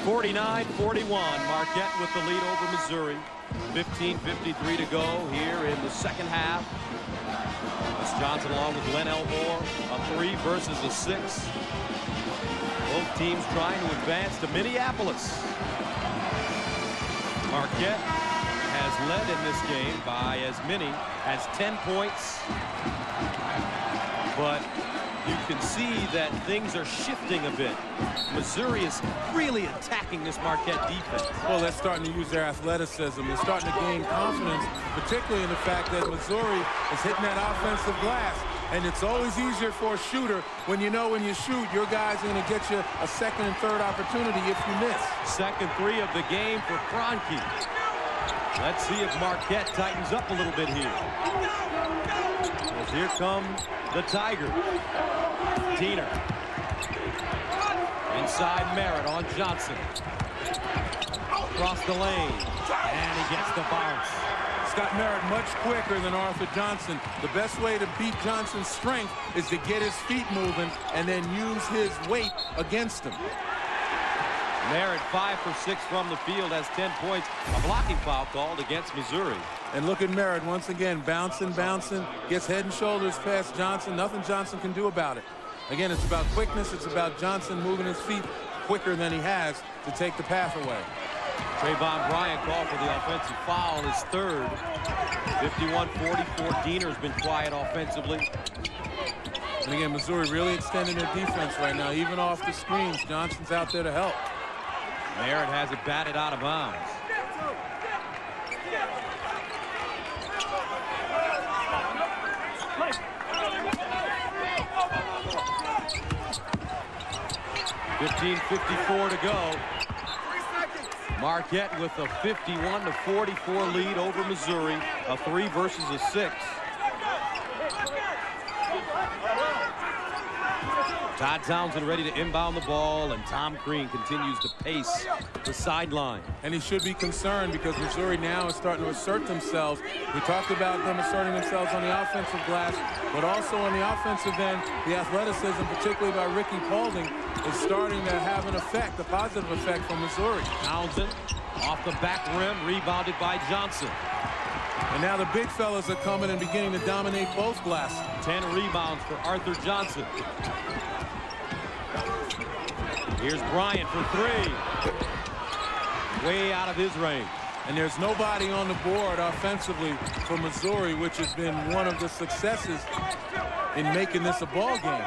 (49-41). Marquette with the lead over Missouri. 15:53 to go here in the second half. Wes Johnson along with Len Elmore. A 3 versus a 6. Both teams trying to advance to Minneapolis. Marquette has led in this game by as many as 10 points. But you can see that things are shifting a bit. Missouri is really attacking this Marquette defense. Well, they're starting to use their athleticism. They're starting to gain confidence, particularly in the fact that Missouri is hitting that offensive glass. And it's always easier for a shooter when you know when you shoot, your guys are going to get you a second and third opportunity if you miss. Second 3 of the game for Kroenke. Let's see if Marquette tightens up a little bit here. As here come the Tigers. Diener. Inside Merritt on Johnson. Across the lane. And he gets the bounce. Scott Merritt much quicker than Arthur Johnson. The best way to beat Johnson's strength is to get his feet moving and then use his weight against him. Merritt 5 for 6 from the field, has 10 points. A blocking foul called against Missouri. And look at Merritt once again, bouncing, gets head and shoulders past Johnson. Nothing Johnson can do about it. Again, it's about quickness. It's about Johnson moving his feet quicker than he has to take the path away. Trayvon Bryant called for the offensive foul, his third. 51-44. Diener's been quiet offensively. And again, Missouri really extending their defense right now, even off the screens. Johnson's out there to help. Merritt has it batted out of bounds. .54 to go. Marquette with a 51-44 lead over Missouri. A 3 versus a 6. Todd Townsend ready to inbound the ball, and Tom Crean continues to pace the sideline. And he should be concerned because Missouri now is starting to assert themselves. We talked about them asserting themselves on the offensive glass, but also on the offensive end, the athleticism, particularly by Ricky Paulding, is starting to have an effect, a positive effect for Missouri. Townsend off the back rim, rebounded by Johnson. And now the big fellas are coming and beginning to dominate both glass. 10 rebounds for Arthur Johnson. Here's Bryant for three. Way out of his range. And there's nobody on the board offensively for Missouri, which has been one of the successes in making this a ball game.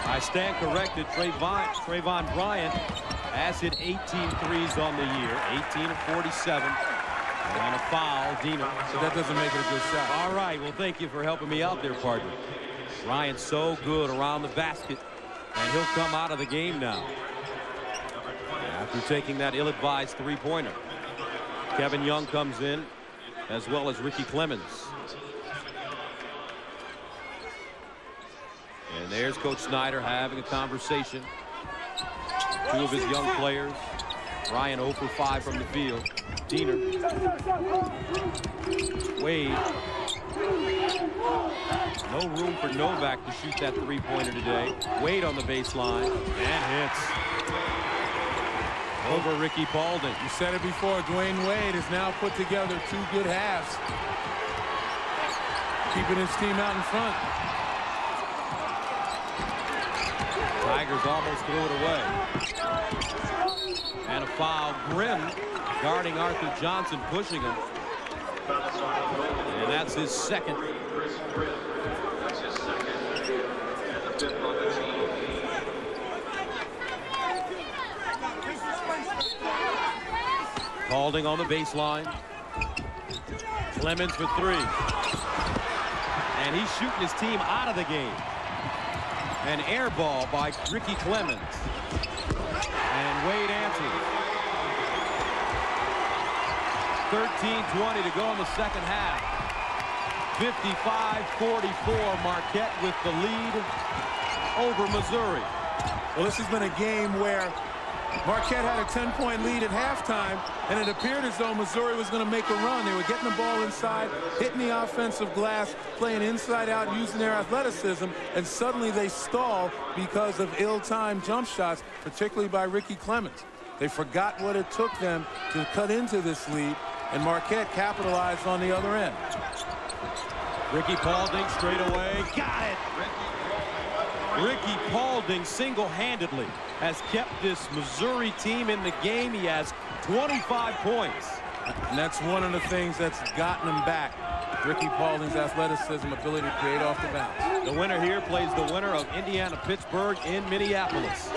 I stand corrected. Trayvon Bryant has hit 18 threes on the year, 18 of 47. And a foul, Dina. So that doesn't make it a good shot. All right, well, thank you for helping me out there, partner. Bryant's so good around the basket, and he'll come out of the game now after taking that ill-advised three-pointer. Kevin Young comes in, as well as Ricky Clemens. And there's Coach Snyder having a conversation. Two of his young players. Ryan 0 for 5 from the field. Diener. Wade. No room for Novak to shoot that three-pointer today. Wade on the baseline and hits. Over Ricky Paulding. You said it before, Dwayne Wade has now put together 2 good halves, keeping his team out in front. Tigers almost threw it away. And a foul. Grimm guarding Arthur Johnson, pushing him. And that's his second. Paulding on the baseline. Clemens for three. And he's shooting his team out of the game. An air ball by Ricky Clemens. And Wade answers. 13:20 to go in the second half. 55-44, Marquette with the lead over Missouri. Well, this has been a game where Marquette had a 10-point lead at halftime, and it appeared as though Missouri was going to make a run. They were getting the ball inside, hitting the offensive glass, playing inside out, using their athleticism, and suddenly they stall because of ill-timed jump shots, particularly by Ricky Clemens. They forgot what it took them to cut into this lead, and Marquette capitalized on the other end. Ricky Paulding straight away. Got it! Ricky Paulding single-handedly has kept this Missouri team in the game. He has 25 points. And that's one of the things that's gotten him back. Ricky Paulding's athleticism, ability to create off the bounce. The winner here plays the winner of Indiana-Pittsburgh in Minneapolis.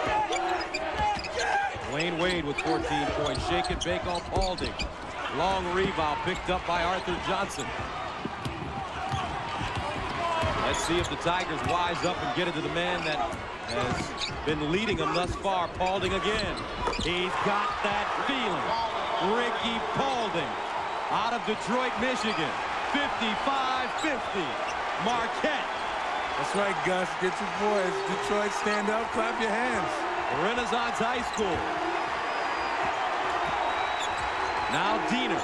Dwayne Wade with 14 points. Shake and bake on Paulding. Long rebound picked up by Arthur Johnson. Let's see if the Tigers wise up and get it to the man that has been leading them thus far. Paulding again. He's got that feeling. Ricky Paulding out of Detroit, Michigan. 55-50. Marquette. That's right, Gus. Get your boys. Detroit, stand up, clap your hands. Renaissance High School. Now Diener.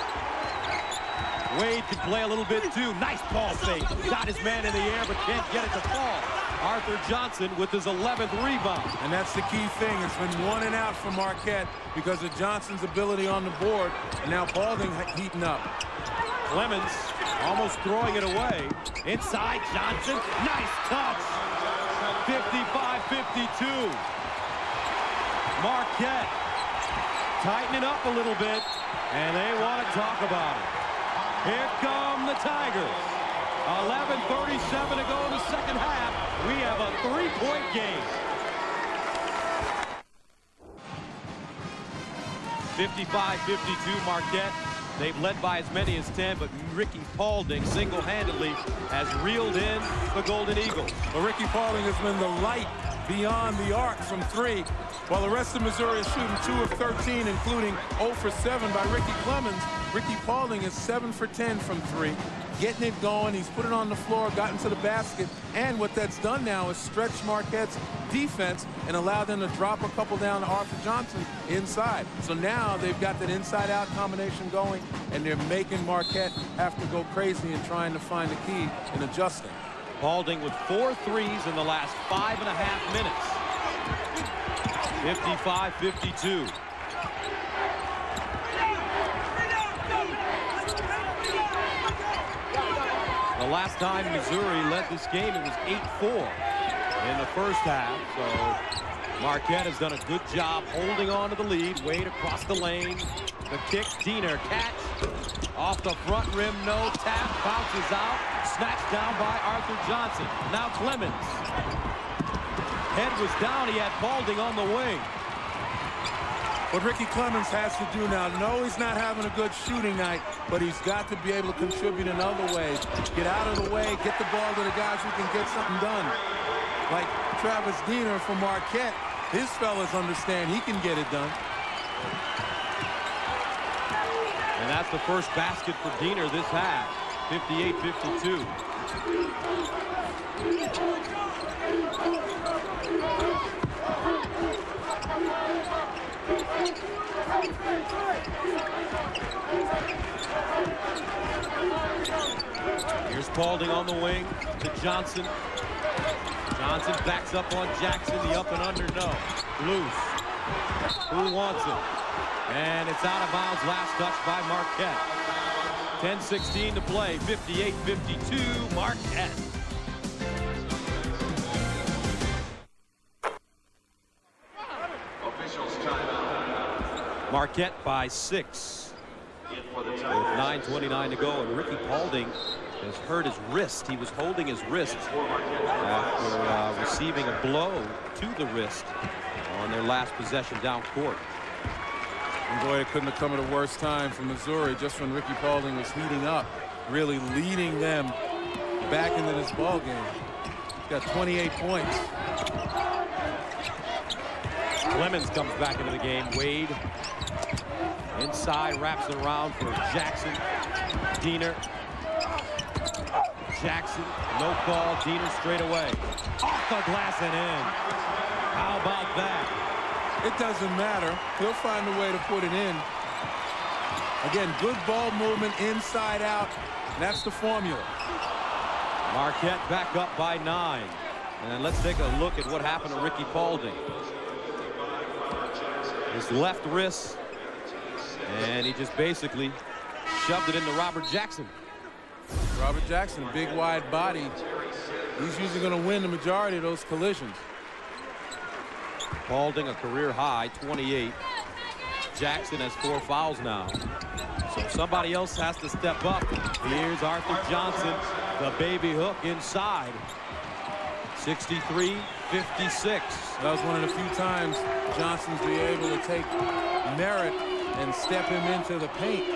Wade can play a little bit too. Nice ball fake. Got his man in the air but can't get it to fall. Arthur Johnson with his 11th rebound. And that's the key thing. It's been 1 and out for Marquette because of Johnson's ability on the board. And now Paulding heating up. Clemens almost throwing it away. Inside Johnson. Nice touch. 55-52. Marquette tightening up a little bit. And they want to talk about it. Here come the Tigers. 11:37 to go in the second half. We have a 3-point game. 55-52 Marquette. They've led by as many as 10, but Ricky Paulding single-handedly has reeled in the Golden Eagles. Well, Ricky Paulding has been the light beyond the arc from 3, while the rest of Missouri is shooting 2 of 13, including 0 for 7 by Ricky Clemens. Ricky Paulding is 7 for 10 from 3, getting it going. He's put it on the floor, gotten to the basket, and what that's done now is stretch Marquette's defense and allow them to drop a couple down to Arthur Johnson inside. So now they've got that inside-out combination going, and they're making Marquette have to go crazy and trying to find the key and adjusting. Paulding with 4 threes in the last 5.5 minutes. 55-52. The last time Missouri led this game, it was 8-4 in the first half. So Marquette has done a good job holding on to the lead. Wade across the lane. The kick, Diener, catch. Off the front rim, no tap. Bounces out. Snatched down by Arthur Johnson. Now Clemens. Head was down. He had Paulding on the wing. What Ricky Clemens has to do now, no, he's not having a good shooting night, but he's got to be able to contribute in other ways. Get out of the way, get the ball to the guys who can get something done. Like Travis Diener from Marquette, his fellas understand he can get it done. And that's the first basket for Diener this half, 58-52. Here's Paulding on the wing to Johnson. Johnson backs up on Jackson. The up and under, no. Loose. Who wants it? And it's out of bounds. Last touch by Marquette. 10:16 to play. 58-52 Marquette. Marquette by 6 with 9:29 to go, and Ricky Paulding has hurt his wrist. He was holding his wrist after receiving a blow to the wrist on their last possession down court. And boy, it couldn't have come at a worse time for Missouri, just when Ricky Paulding was heating up, really leading them back into this ball game. Got 28 points. Clemens comes back into the game. Wade inside, wraps it around for Jackson. Diener. Jackson, no call. Diener straight away. Off the glass and in. How about that? It doesn't matter. He'll find a way to put it in. Again, good ball movement inside out. That's the formula. Marquette back up by 9. And let's take a look at what happened to Ricky Paulding. His left wrist, and he just basically shoved it into Robert Jackson. Robert Jackson, big wide body. He's usually going to win the majority of those collisions. Paulding a career high 28. Jackson has 4 fouls now. So somebody else has to step up. Here's Arthur Johnson, the baby hook inside. 63-56. That was one of the few times Johnson's be able to take Merritt and step him into the paint.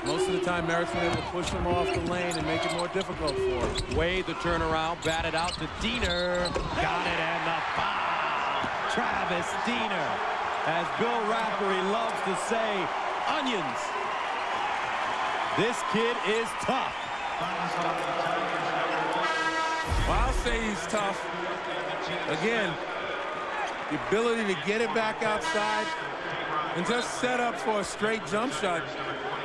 Most of the time, Merritt's been able to push him off the lane and make it more difficult for him. Wade, the turnaround, batted out to Diener. Got it, and the foul. Travis Diener. As Bill Raftery loves to say, onions. This kid is tough. Well, I'll say he's tough. Again, the ability to get it back outside and just set up for a straight jump shot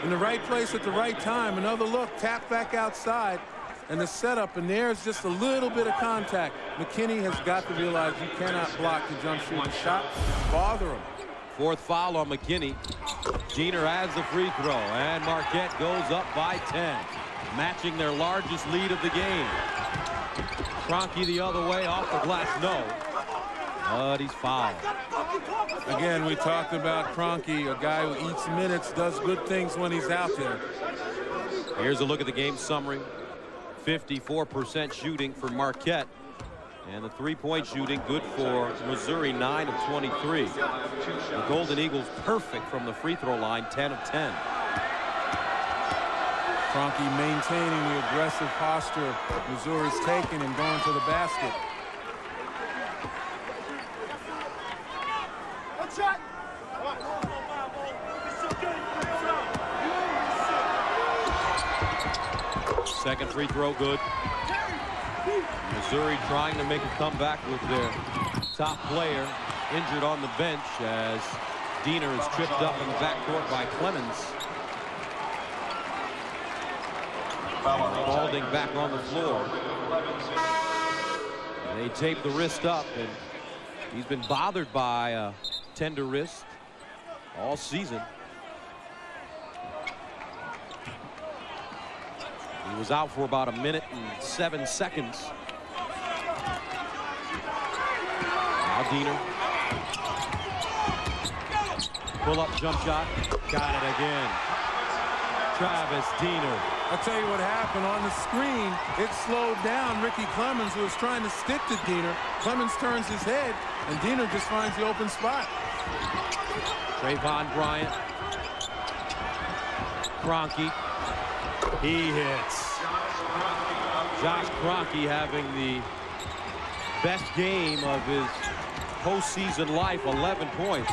in the right place at the right time. Another look, tap back outside, and the setup, and there's just a little bit of contact. McKinney has got to realize you cannot block the jump shooter shot. Bother him. 4th foul on McKinney. Diener has the free throw, and Marquette goes up by 10, matching their largest lead of the game. Kroenke the other way, off the glass, no. But he's fouled. Again, we talked about Kroenke, a guy who eats minutes, does good things when he's out there. Here's a look at the game summary. 54% shooting for Marquette. And the three-point shooting good for Missouri, 9 of 23. The Golden Eagles perfect from the free throw line, 10 of 10. Kroenke maintaining the aggressive posture Missouri's taken and going to the basket. Second free throw good. Missouri trying to make a comeback with their top player injured on the bench as Diener is tripped up in the backcourt by Clemens. Paulding back on the floor. They tape the wrist up, and he's been bothered by a tender wrist all season. He was out for about 1 minute and 7 seconds. Now Diener. Pull-up jump shot. Got it again. Travis Diener. I'll tell you what happened on the screen. It slowed down Ricky Clemens, who was trying to stick to Diener. Clemens turns his head, and Diener just finds the open spot. Trayvon Bryant. Kroenke. He hits. Josh Kroenke having the best game of his postseason life, 11 points.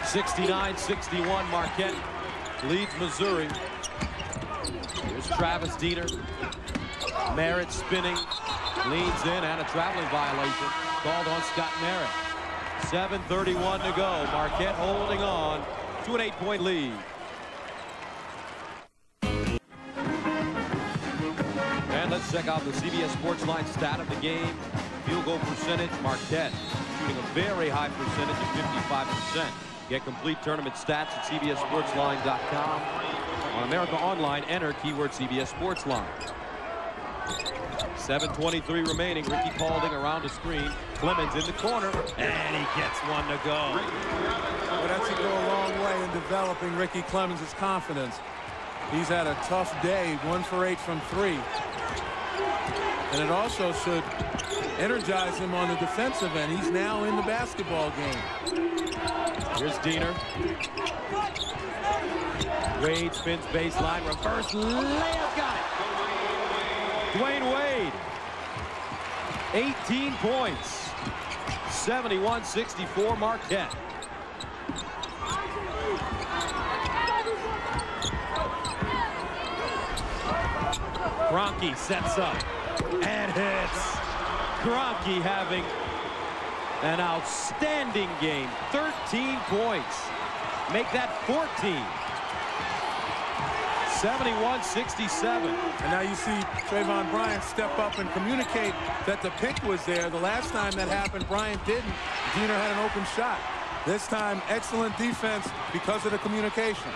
(69-61) Marquette leads Missouri. Here's Travis Diener. Merritt spinning, leans in, and a traveling violation called on Scott Merritt. 7:31 to go. Marquette holding on to an 8-point lead. And let's check out the CBS Sportsline stat of the game. Field goal percentage, Marquette shooting a very high percentage of 55%. Get complete tournament stats at CBSSportsline.com. On America Online, enter keyword CBS Sportsline. 7:23 remaining. Ricky Paulding around the screen. Clemens in the corner, and he gets one to go. Well, that should go a long way in developing Ricky Clemens' confidence. He's had a tough day, 1 for 8 from 3. And it also should energize him on the defensive end. He's now in the basketball game. Here's Diener. Wade spins baseline, reverse layup, got it. Dwayne Wade, 18 points, 71-64 Marquette. Kroenke sets up and hits. Kroenke having an outstanding game, 13 points. Make that 14. 71-67. And now you see Trayvon Bryant step up and communicate that the pick was there. The last time that happened, Bryant didn't. Diener had an open shot. This time, excellent defense because of the communication.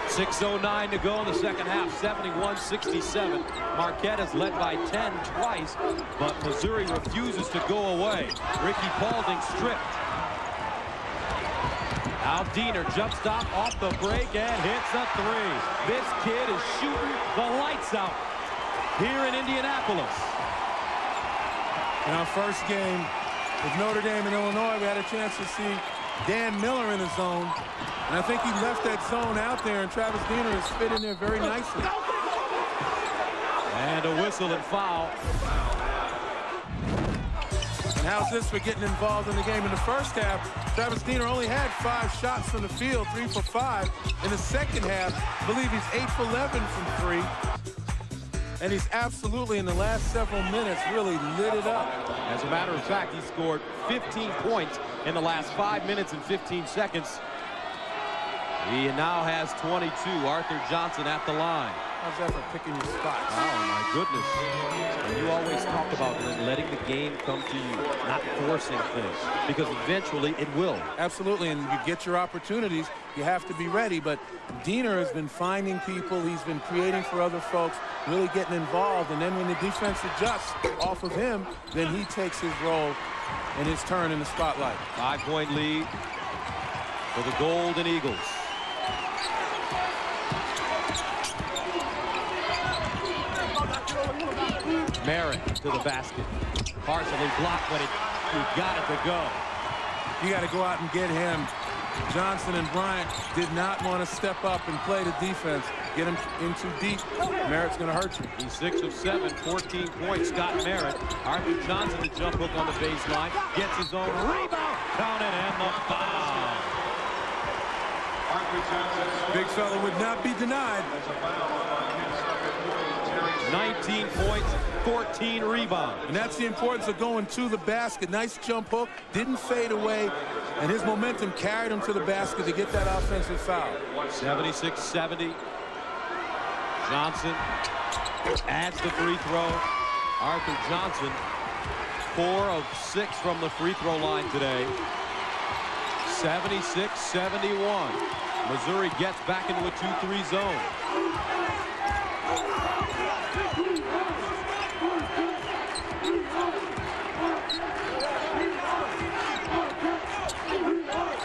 .609 to go in the second half, 71-67. Marquette has led by 10 twice, but Missouri refuses to go away. Ricky Paulding stripped. Now Diener jump stop off the break and hits a 3. This kid is shooting the lights out here in Indianapolis. In our first game with Notre Dame and Illinois, we had a chance to see Dan Miller in the zone. And I think he left that zone out there, and Travis Diener has fit in there very nicely. And a whistle and foul. And how's this for getting involved in the game? In the first half, Travis Diener only had 5 shots from the field, 3 for 5. In the second half, I believe he's 8 for 11 from 3. And he's absolutely, in the last several minutes, really lit it up. As a matter of fact, he scored 15 points in the last 5 minutes and 15 seconds. He now has 22. Arthur Johnson at the line. How's that for picking your spots? Oh, my goodness. And you always talk about letting the game come to you, not forcing things, because eventually it will. Absolutely, and you get your opportunities, you have to be ready. But Diener has been finding people. He's been creating for other folks, really getting involved. And then when the defense adjusts off of him, then he takes his role and his turn in the spotlight. 5-point lead for the Golden Eagles. Merritt to the basket. Partially blocked, but he got it to go. You got to go out and get him. Johnson and Bryant did not want to step up and play the defense. Get him in too deep. Merritt's going to hurt you. He's 6 of 7, 14 points. Scott Merritt. Arthur Johnson, the jump hook on the baseline. Gets his own rebound. Count it, and the foul. Big fella would not be denied. 19 points, 14 rebounds. And that's the importance of going to the basket. Nice jump hook, didn't fade away, and his momentum carried him to the basket to get that offensive foul. 76-70. Johnson adds the free throw. Arthur Johnson 4 of 6 from the free throw line today. 76-71. Missouri gets back into a 2-3 zone.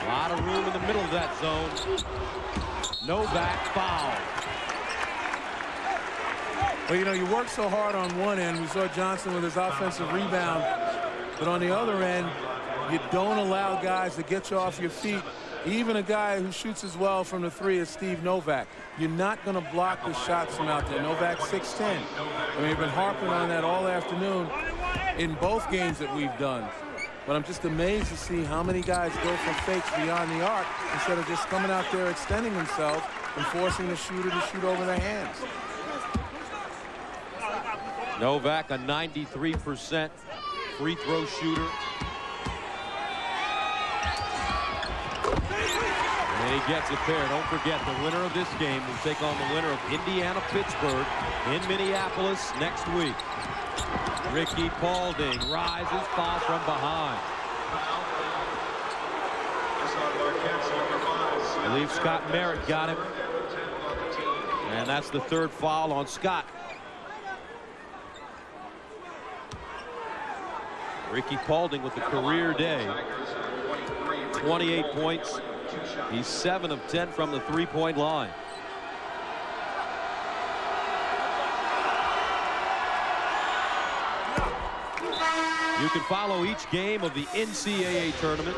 A lot of room in the middle of that zone. Novak foul. Well, you know, you work so hard on one end. We saw Johnson with his offensive rebound. But on the other end, you don't allow guys to get you off your feet. Even a guy who shoots as well from the 3 as Steve Novak. You're not going to block the shots from out there. Novak's 6'10". I mean, we've been harping on that all afternoon in both games that we've done. But I'm just amazed to see how many guys go for fakes beyond the arc instead of just coming out there extending themselves and forcing the shooter to shoot over their hands. Novak, a 93% free throw shooter. And he gets a pair. Don't forget, the winner of this game will take on the winner of Indiana-Pittsburgh in Minneapolis next week. Ricky Paulding rises, foul from behind. I believe Scott Merritt got him. And that's the 3rd foul on Scott. Ricky Paulding with a career day. 28 points. He's 7 of 10 from the 3-point line. You can follow each game of the NCAA tournament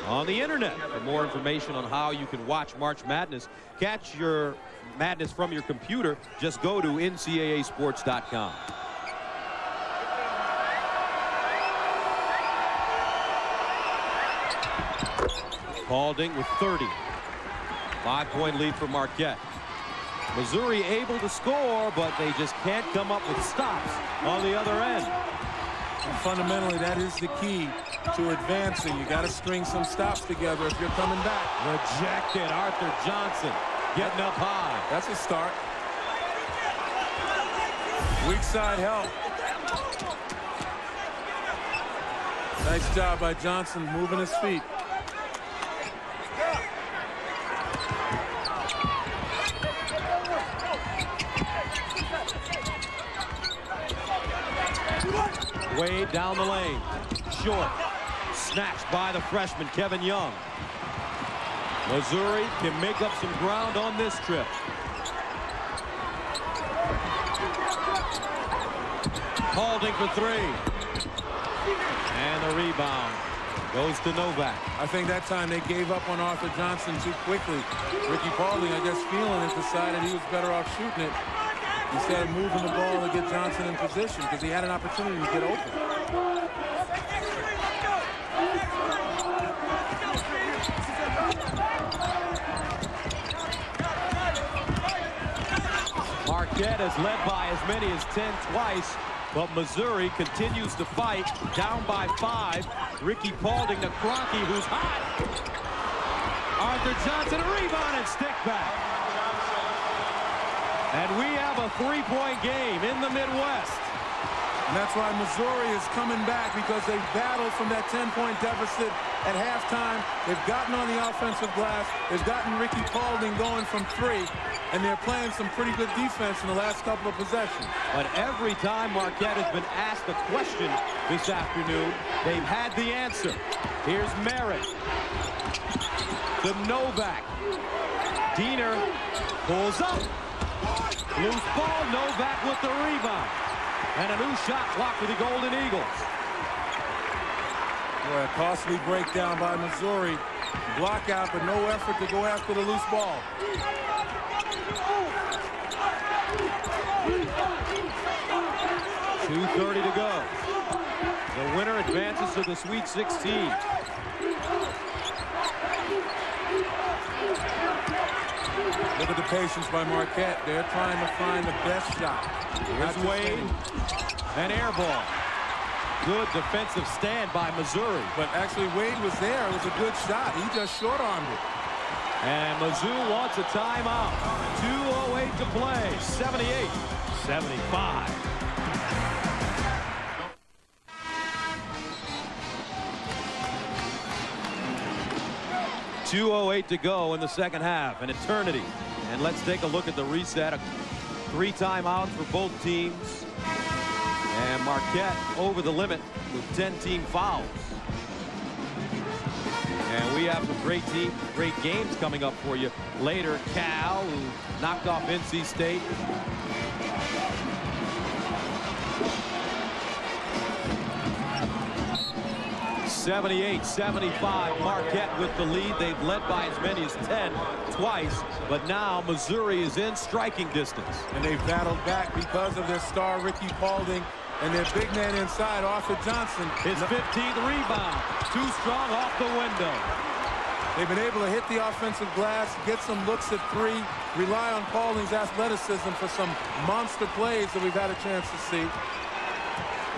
on the internet. For more information on how you can watch March Madness, catch your madness from your computer, just go to ncaasports.com. Paulding with 30. 5-point lead for Marquette. Missouri able to score, but they just can't come up with stops on the other end. And fundamentally, that is the key to advancing. You got to string some stops together if you're coming back. Rejected. Arthur Johnson getting up high. That's a start. Weak side help. Nice job by Johnson moving his feet. Wade down the lane. Short. Snatched by the freshman, Kevin Young. Missouri can make up some ground on this trip. Paulding for 3. And the rebound goes to Novak. I think that time they gave up on Arthur Johnson too quickly. Ricky Paulding, I guess, feeling it, decided he was better off shooting it instead of moving the ball to get Johnson in position because he had an opportunity to get open. Marquette has led by as many as 10 twice, but Missouri continues to fight, down by 5. Ricky Paulding to Kroenke, who's hot. Arthur Johnson, a rebound and stick back. And we have a 3-point game in the Midwest. And that's why Missouri is coming back, because they've battled from that 10-point deficit at halftime. They've gotten on the offensive glass. They've gotten Ricky Paulding going from 3. And they're playing some pretty good defense in the last couple of possessions. But every time Marquette has been asked a question this afternoon, they've had the answer. Here's Merritt. To Novak. Diener pulls up. Loose ball, Novak with the rebound. And a new shot clock for the Golden Eagles. Boy, a costly breakdown by Missouri. Block out, but no effort to go after the loose ball. .230 to go. The winner advances to the Sweet 16. Look at the patience by Marquette. They're trying to find the best shot. Here's Wade. An air ball. Good defensive stand by Missouri. But actually, Wade was there. It was a good shot. He just short-armed it. And Mizzou wants a timeout. 2:08 to play. 78-75. 2:08 to go in the second half, an eternity. And let's take a look at the reset. 3 timeouts for both teams. And Marquette over the limit with 10 team fouls. And we have some great games coming up for you later. Cal, who knocked off NC State. (78-75) Marquette with the lead. They've led by as many as 10 twice, but now Missouri is in striking distance. And they've battled back because of their star Ricky Paulding and their big man inside, Arthur Johnson. His 15th rebound. Too strong off the window. They've been able to hit the offensive glass, get some looks at 3, rely on Paulding's athleticism for some monster plays that we've had a chance to see.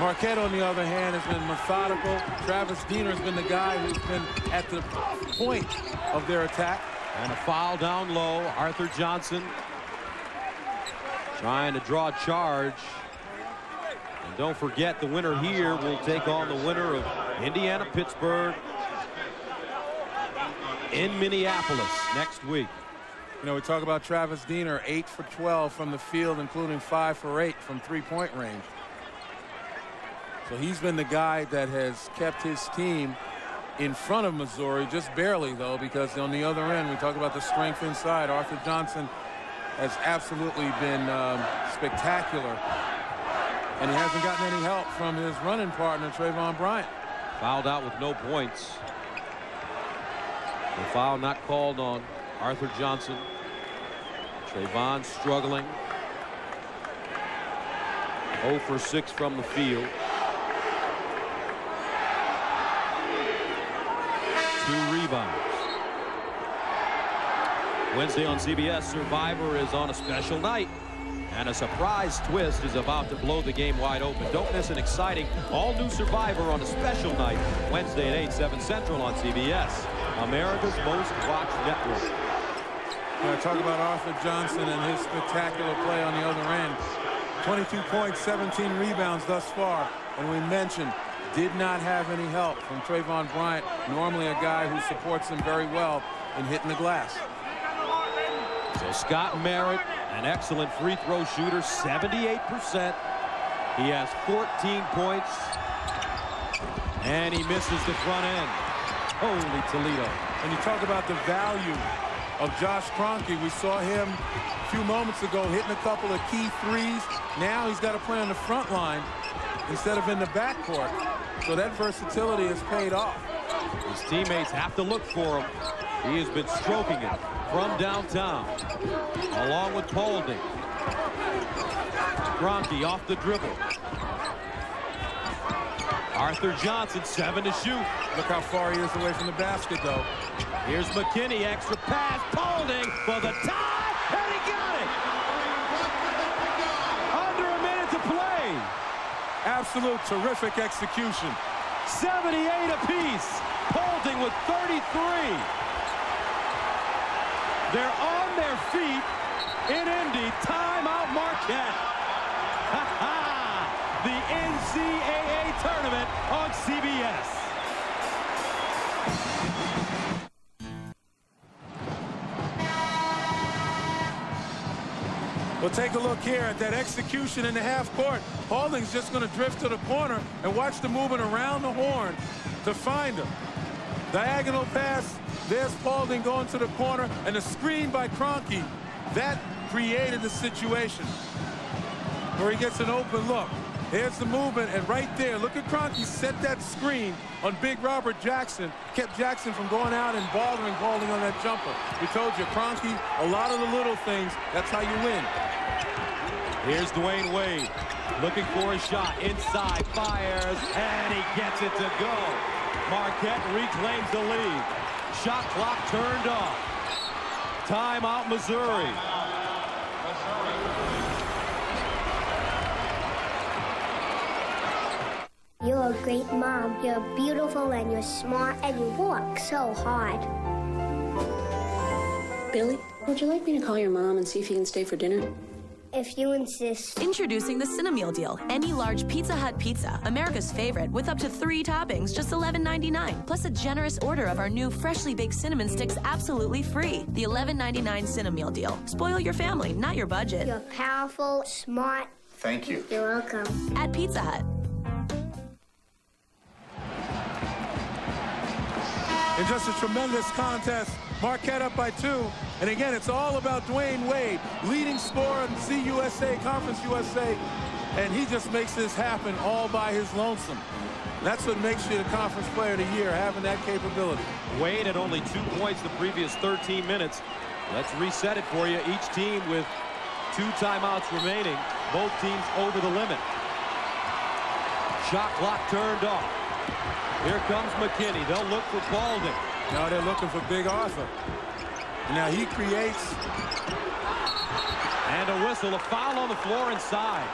Marquette, on the other hand, has been methodical. Travis Diener has been the guy who's been at the point of their attack. And a foul down low. Arthur Johnson trying to draw a charge. And don't forget, the winner here will take on the winner of Indiana-Pittsburgh in Minneapolis next week. You know, we talk about Travis Diener, 8 for 12 from the field, including 5 for 8 from three-point range. So he's been the guy that has kept his team in front of Missouri, just barely, though, because on the other end, we talk about the strength inside. Arthur Johnson has absolutely been spectacular, and he hasn't gotten any help from his running partner, Trayvon Bryant. Fouled out with no points. The foul not called on Arthur Johnson. Trayvon struggling. 0 for 6 from the field. 2 rebounds. Wednesday on CBS, Survivor is on a special night. And a surprise twist is about to blow the game wide open. Don't miss an exciting all-new Survivor on a special night. Wednesday at 8, 7 Central on CBS. America's most watched network. Talk about Arthur Johnson and his spectacular play on the other end. 22 points, 17 rebounds thus far. And we mentioned, did not have any help from Trayvon Bryant, normally a guy who supports him very well in hitting the glass. So Scott Merritt, an excellent free throw shooter, 78%. He has 14 points. And he misses the front end. Holy Toledo. And you talk about the value of Josh Kroenke. We saw him a few moments ago hitting a couple of key threes. Now he's got to play on the front line instead of in the backcourt. So that versatility has paid off. His teammates have to look for him. He has been stroking it from downtown, along with Paulding. Kroenke off the dribble. Arthur Johnson, 7 to shoot. Look how far he is away from the basket, though. Here's McKinney, extra pass. Paulding for the tie, and he got it. Under a minute to play. Absolute terrific execution. 78 apiece. Paulding with 33. They're on their feet in Indy. Timeout Marquette. The NCAA tournament on CBS. We'll take a look here at that execution in the half court. Paulding's just going to drift to the corner and watch the movement around the horn to find him. Diagonal pass. There's Paulding going to the corner, and the screen by Kroenke. That created the situation where he gets an open look. Here's the movement, and right there, look at Kroenke set that screen on big Robert Jackson, kept Jackson from going out and bothering Paulding on that jumper. We told you, Kroenke, a lot of the little things, that's how you win. Here's Dwayne Wade, looking for a shot, inside, fires, and he gets it to go. Marquette reclaims the lead. Shot clock turned off. Timeout, Missouri. You're a great mom. You're beautiful and you're smart and you work so hard. Billy, would you like me to call your mom and see if you can stay for dinner? if you insist. Introducing the Cinemeal Deal. Any large Pizza Hut pizza, America's favorite, with up to 3 toppings, just $11.99. Plus a generous order of our new freshly baked cinnamon sticks absolutely free. The $11.99 Cinemeal Deal. Spoil your family, not your budget. You're powerful, smart. Thank you. You're welcome. At Pizza Hut. In just a tremendous contest, Marquette up by 2. And again, it's all about Dwayne Wade, leading scorer in CUSA, Conference USA. And he just makes this happen all by his lonesome. That's what makes you the Conference Player of the Year, having that capability. Wade had only 2 points the previous 13 minutes. Let's reset it for you. Each team with 2 timeouts remaining. Both teams over the limit. Shot clock turned off. Here comes McKinney. They'll look for Balding. Now they're looking for Big Arthur. Now he creates. And a whistle, a foul on the floor inside.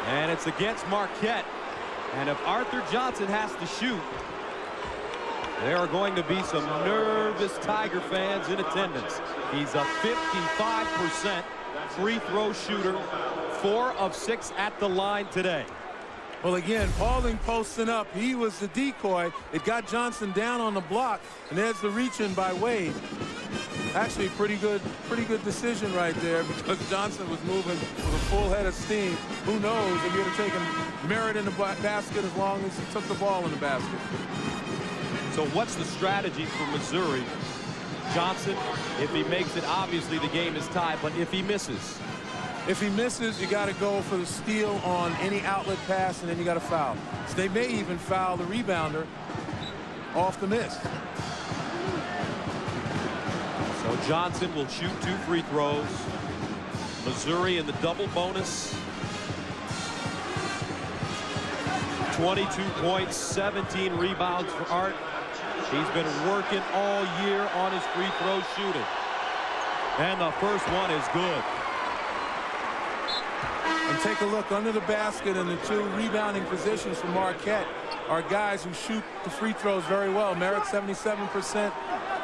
And it's against Marquette. And if Arthur Johnson has to shoot, there are going to be some nervous Tiger fans in attendance. He's a 55% free throw shooter, 4 of 6 at the line today. Well, again, Paulding posting up. He was the decoy. It got Johnson down on the block, and there's the reach-in by Wade. Actually, pretty good decision right there, because Johnson was moving with a full head of steam. Who knows if he would have taken Merritt in the basket as long as he took the ball in the basket. So what's the strategy for Missouri? Johnson, if he makes it, obviously the game is tied, but if he misses? If he misses, you got to go for the steal on any outlet pass, and then you got to foul. So they may even foul the rebounder off the miss. So Johnson will shoot 2 free throws. Missouri in the double bonus. 22 points, 17 rebounds for Art. He's been working all year on his free throw shooting. And the first one is good. And take a look under the basket, and the 2 rebounding positions for Marquette are guys who shoot the free throws very well. Merritt 77%,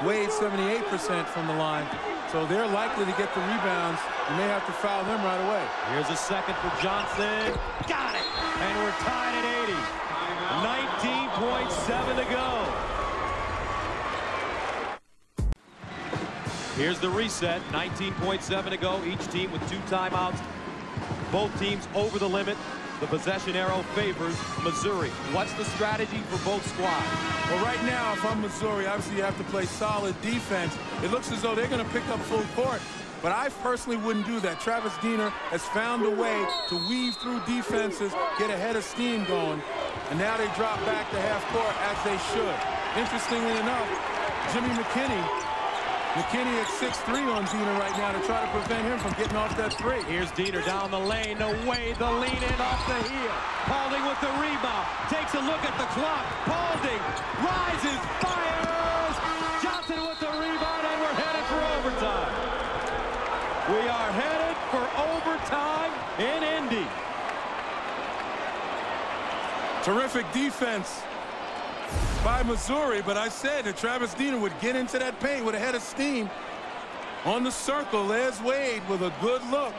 Wade 78% from the line. So they're likely to get the rebounds. You may have to foul them right away. Here's a second for Johnson. Got it! And we're tied at 80. 19.7 to go. Here's the reset. 19.7 to go. Each team with 2 timeouts. Both teams over the limit. The possession arrow favors Missouri. What's the strategy for both squads? Well, right now, if I'm Missouri, obviously you have to play solid defense. It looks as though they're going to pick up full court, but I personally wouldn't do that. Travis Diener has found a way to weave through defenses, get a head of steam going, and now they drop back to half court as they should. Interestingly enough, Jimmy McKinney at 6'3" on Diener right now to try to prevent him from getting off that 3. Here's Diener down the lane. No way. The lean in off the heel. Paulding with the rebound. Takes a look at the clock. Paulding rises, fires. Johnson with the rebound, and we're headed for overtime. We are headed for overtime in Indy. Terrific defense by Missouri, but I said that Travis Diener would get into that paint with a head of steam. On the circle, there's Wade with a good look.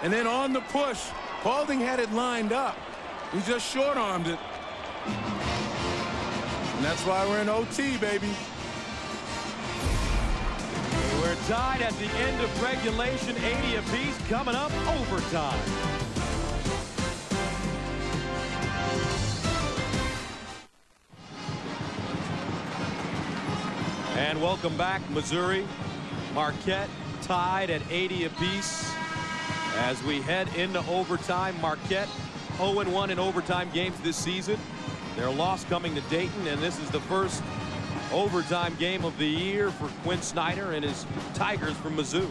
And then on the push, Paulding had it lined up. He just short-armed it. And that's why we're in OT, baby. We're tied at the end of regulation, 80 apiece, coming up overtime. And welcome back, Missouri. Marquette tied at 80 apiece as we head into overtime. Marquette 0-1 in overtime games this season. Their loss coming to Dayton, and this is the first overtime game of the year for Quinn Snyder and his Tigers from Mizzou.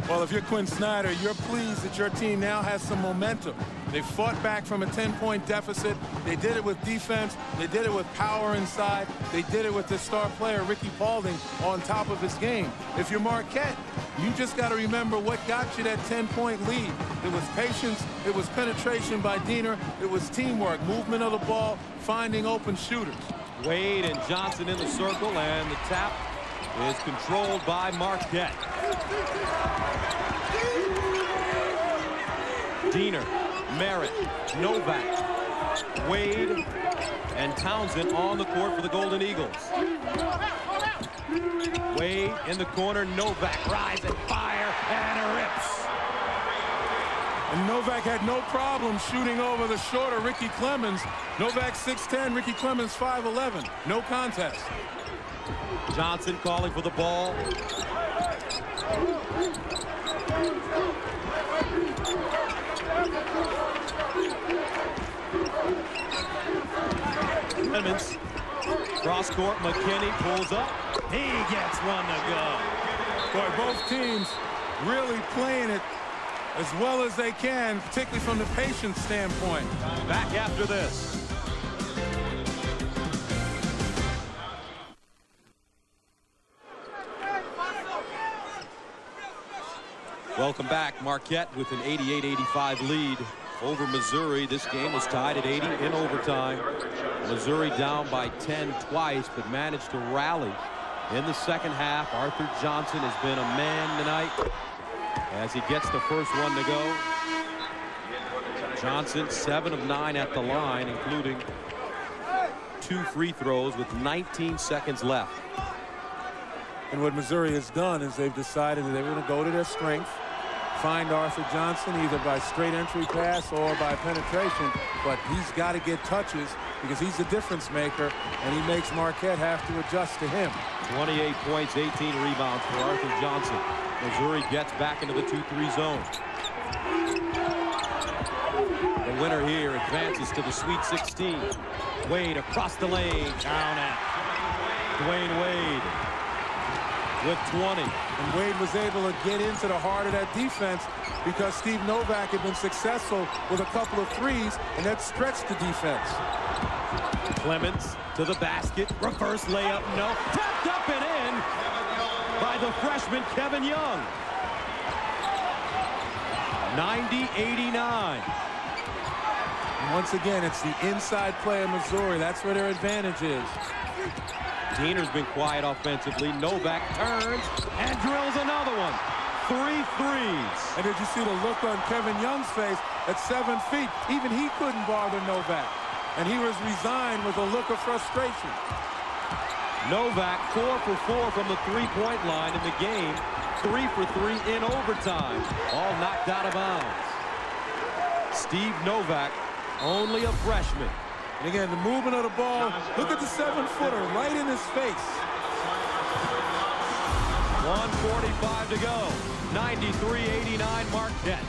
Well, if you're Quinn Snyder, you're pleased that your team now has some momentum. They fought back from a 10-point deficit. They did it with defense. They did it with power inside. They did it with their star player, Ricky Paulding, on top of his game. If you're Marquette, you just got to remember what got you that 10-point lead. It was patience. It was penetration by Diener. It was teamwork, movement of the ball, finding open shooters. Wade and Johnson in the circle, and the tap is controlled by Marquette. Diener, Merritt, Novak, Wade, and Townsend on the court for the Golden Eagles. Wade in the corner, Novak rising, fire, and rips. And Novak had no problem shooting over the shorter Ricky Clemens. Novak 6'10", Ricky Clemens 5'11". No contest. Johnson calling for the ball. Clemens, cross court, McKinney pulls up. He gets one to go. Boy, both teams really playing it as well as they can, particularly from the patience standpoint. Back after this. Welcome back. Marquette with an 88-85 lead over Missouri. This game was tied at 80 in overtime. Missouri down by 10 twice, but managed to rally in the second half. Arthur Johnson has been a man tonight as he gets the first one to go. Johnson 7 of 9 at the line, including 2 free throws with 19 seconds left. And what Missouri has done is they've decided that they're going to go to their strength, find Arthur Johnson either by straight entry pass or by penetration, but he's got to get touches because he's the difference maker, and he makes Marquette have to adjust to him. 28 points, 18 rebounds for Arthur Johnson. Missouri gets back into the 2-3 zone. The winner here advances to the Sweet 16. Wade across the lane, down at Dwayne Wade with 20. And Wade was able to get into the heart of that defense because Steve Novak had been successful with a couple of threes, and that stretched the defense. Clemens to the basket, reverse layup, no, tapped up and in by the freshman Kevin Young. 90-89. Once again, it's the inside play of Missouri. That's where their advantage is. Diener's been quiet offensively. Novak turns and drills another one. 3 threes. And did you see the look on Kevin Young's face at 7 feet? Even he couldn't bother Novak. And he was resigned with a look of frustration. Novak 4 for 4 from the three-point line in the game. 3 for 3 in overtime. All knocked out of bounds. Steve Novak, only a freshman. And again, the movement of the ball, look at the 7-footer right in his face. 1:45 to go. 93-89 Marquette.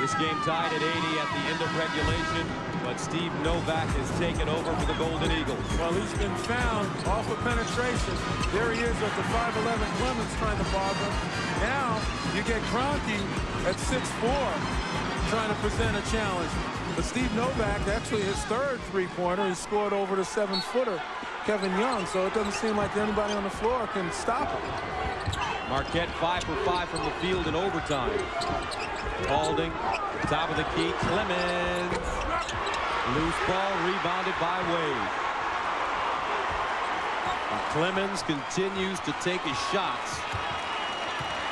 This game tied at 80 at the end of regulation, but Steve Novak has taken over for the Golden Eagles. Well, he's been found off of penetration. There he is at the 5'11 Clemens trying to bother him. Now you get Kroenke at 6'4 trying to present a challenge. But Steve Novak, actually his third three-pointer, he scored over the 7-footer Kevin Young, so it doesn't seem like anybody on the floor can stop him. Marquette 5 for 5 from the field in overtime. Paulding, top of the key, Clemens. Loose ball rebounded by Wade. And Clemens continues to take his shots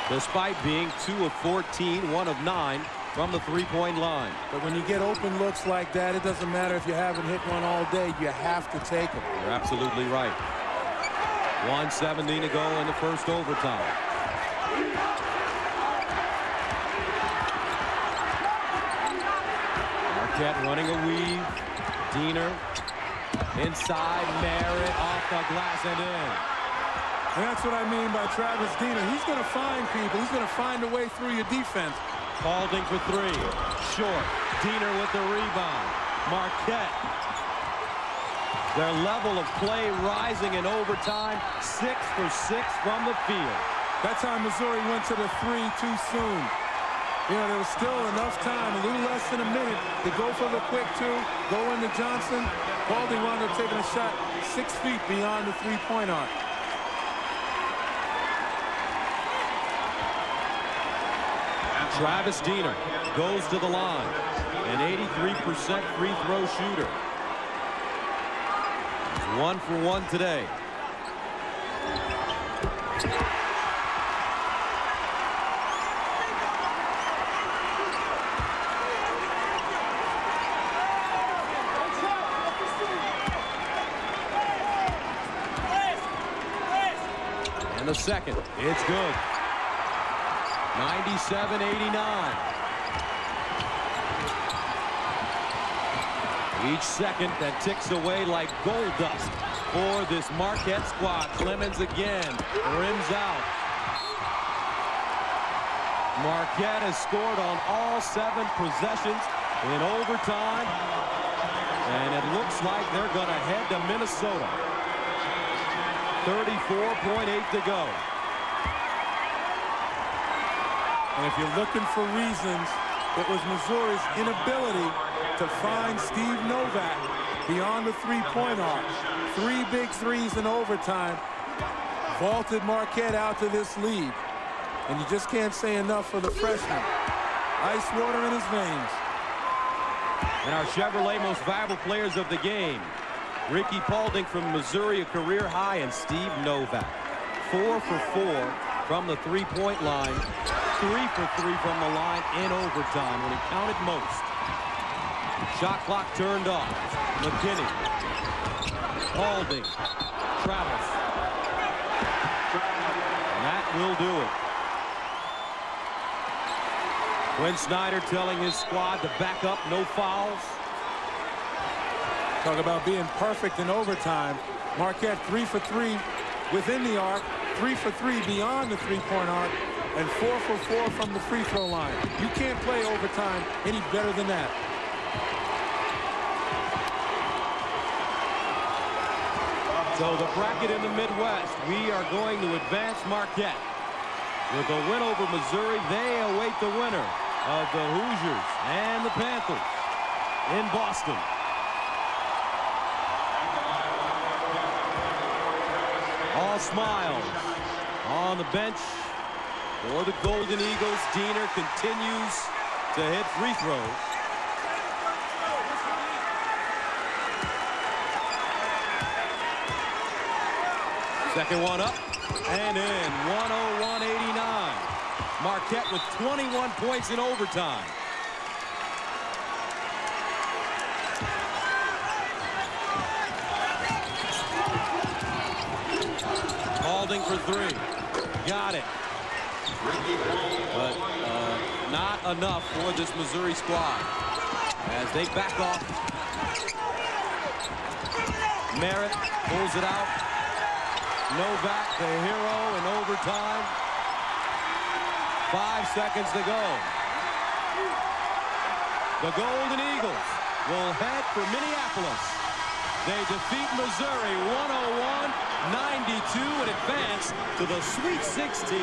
despite being 2 of 14, 1 of 9 from the three-point line. But when you get open looks like that, it doesn't matter if you haven't hit one all day. You have to take them. You're absolutely right. 1:17 to go in the first overtime. Marquette running a weave. Diener inside. Merritt off the glass and in. And that's what I mean by Travis Diener. He's going to find people. He's going to find a way through your defense. Paulding for 3. Short. Diener with the rebound. Marquette. Their level of play rising in overtime. 6 for 6 from the field. That's how Missouri went to the 3 too soon. You know, there was still enough time, a little less than a minute, to go for the quick 2, go into Johnson. Paulding wound up taking a shot 6 feet beyond the three-point arc. Travis Diener goes to the line, an 83% free throw shooter. He's 1 for 1 today. the second. It's good. 97-89. Each second that ticks away like gold dust for this Marquette squad. Clemens again rims out. Marquette has scored on all 7 possessions in overtime, and it looks like they're going to head to Minnesota. 34.8 to go. And if you're looking for reasons, it was Missouri's inability to find Steve Novak beyond the three-point arc. 3 big threes in overtime vaulted Marquette out to this lead. And you just can't say enough for the freshman. Ice water in his veins. And our Chevrolet most valuable players of the game. Ricky Paulding from Missouri, a career high, and Steve Novak. 4 for 4 from the three-point line. 3 for 3 from the line in overtime when he counted most. Shot clock turned off. McKinney. Paulding. Travels. And that will do it. Quinn Snyder telling his squad to back up, no fouls. Talk about being perfect in overtime. Marquette 3 for 3 within the arc, 3 for 3 beyond the three-point arc, and 4 for 4 from the free throw line. You can't play overtime any better than that. So the bracket in the Midwest, we are going to advance Marquette. With a win over Missouri, they await the winner of the Hoosiers and the Panthers in Boston. All smiles on the bench for the Golden Eagles. Diener continues to hit free throws. Second one up and in. 101-89. Marquette with 21 points in overtime. Paulding for 3. Got it. But not enough for this Missouri squad as they back off. Merritt pulls it out. Novak, the hero in overtime. 5 seconds to go. The Golden Eagles will head for Minneapolis. They defeat Missouri 101-92 and advance to the Sweet 16.